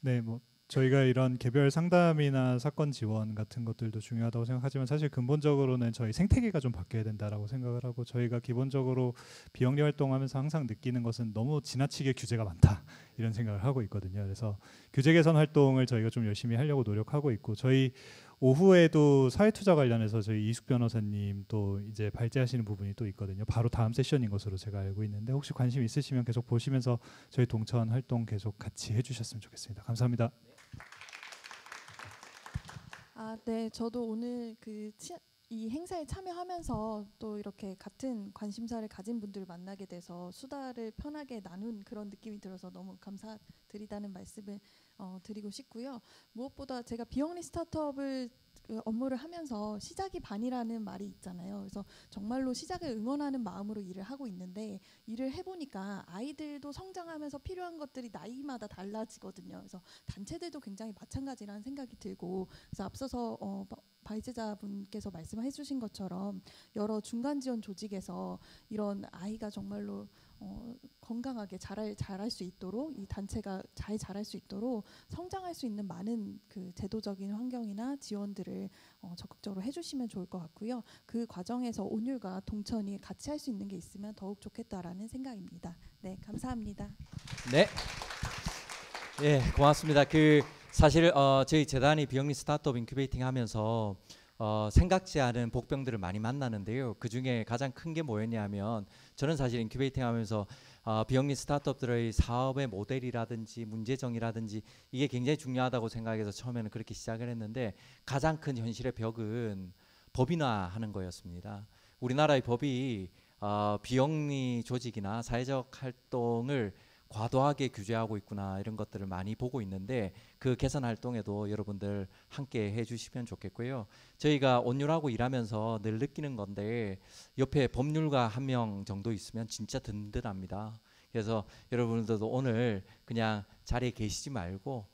네, 뭐 저희가 이런 개별 상담이나 사건 지원 같은 것들도 중요하다고 생각하지만 사실 근본적으로는 저희 생태계가 좀 바뀌어야 된다라고 생각을 하고, 저희가 기본적으로 비영리 활동하면서 항상 느끼는 것은 너무 지나치게 규제가 많다 이런 생각을 하고 있거든요. 그래서 규제 개선 활동을 저희가 좀 열심히 하려고 노력하고 있고, 저희 오후에도 사회투자 관련해서 저희 이숙 변호사님 또 이제 발제하시는 부분이 또 있거든요. 바로 다음 세션인 것으로 제가 알고 있는데 혹시 관심 있으시면 계속 보시면서 저희 동천 활동 계속 같이 해주셨으면 좋겠습니다. 감사합니다. 네, 저도 오늘 이 행사에 참여하면서 또 이렇게 같은 관심사를 가진 분들을 만나게 돼서 수다를 편하게 나눈 그런 느낌이 들어서 너무 감사드리다는 말씀을 드리고 싶고요. 무엇보다 제가 비영리 스타트업을 업무를 하면서 시작이 반이라는 말이 있잖아요. 그래서 정말로 시작을 응원하는 마음으로 일을 하고 있는데, 일을 해보니까 아이들도 성장하면서 필요한 것들이 나이마다 달라지거든요. 그래서 단체들도 굉장히 마찬가지라는 생각이 들고, 그래서 앞서서 발제자분께서 말씀해 주신 것처럼 여러 중간 지원 조직에서 이런 아이가 정말로 건강하게 자랄 수 있도록, 이 단체가 잘 자랄 수 있도록 성장할 수 있는 많은 그 제도적인 환경이나 지원들을 적극적으로 해주시면 좋을 것 같고요. 그 과정에서 온율과 동천이 같이 할 수 있는 게 있으면 더욱 좋겠다라는 생각입니다. 네, 감사합니다. 네. 예, 고맙습니다. 사실 저희 재단이 비영리 스타트업 인큐베이팅 하면서 생각지 않은 복병들을 많이 만나는데요. 그 중에 가장 큰 게 뭐였냐면, 저는 사실 인큐베이팅 하면서 비영리 스타트업들의 사업의 모델이라든지 문제정이라든지 이게 굉장히 중요하다고 생각해서 처음에는 그렇게 시작을 했는데, 가장 큰 현실의 벽은 법인화하는 거였습니다. 우리나라의 법이 비영리 조직이나 사회적 활동을 과도하게 규제하고 있구나, 이런 것들을 많이 보고 있는데, 그 개선 활동에도 여러분들 함께 해주시면 좋겠고요. 저희가 온율하고 일하면서 늘 느끼는 건데, 옆에 법률가 한 명 정도 있으면 진짜 든든합니다. 그래서 여러분들도 오늘 그냥 자리에 계시지 말고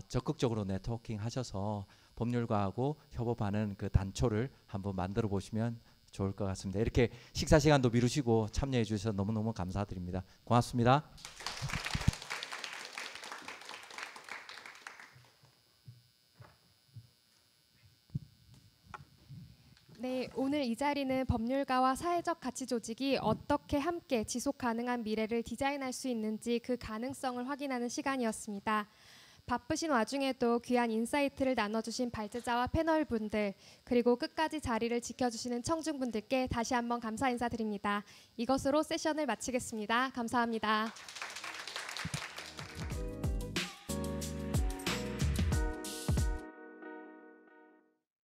적극적으로 네트워킹 하셔서 법률가하고 협업하는 그 단초를 한번 만들어 보시면 좋을 것 같습니다. 이렇게 식사 시간도 미루시고 참여해 주셔서 너무너무 감사드립니다. 고맙습니다. 네, 오늘 이 자리는 법률가와 사회적 가치 조직이 어떻게 함께 지속 가능한 미래를 디자인할 수 있는지 그 가능성을 확인하는 시간이었습니다. 바쁘신 와중에도 귀한 인사이트를 나눠주신 발제자와 패널분들, 그리고 끝까지 자리를 지켜주시는 청중분들께 다시 한번 감사 인사드립니다. 이것으로 세션을 마치겠습니다. 감사합니다.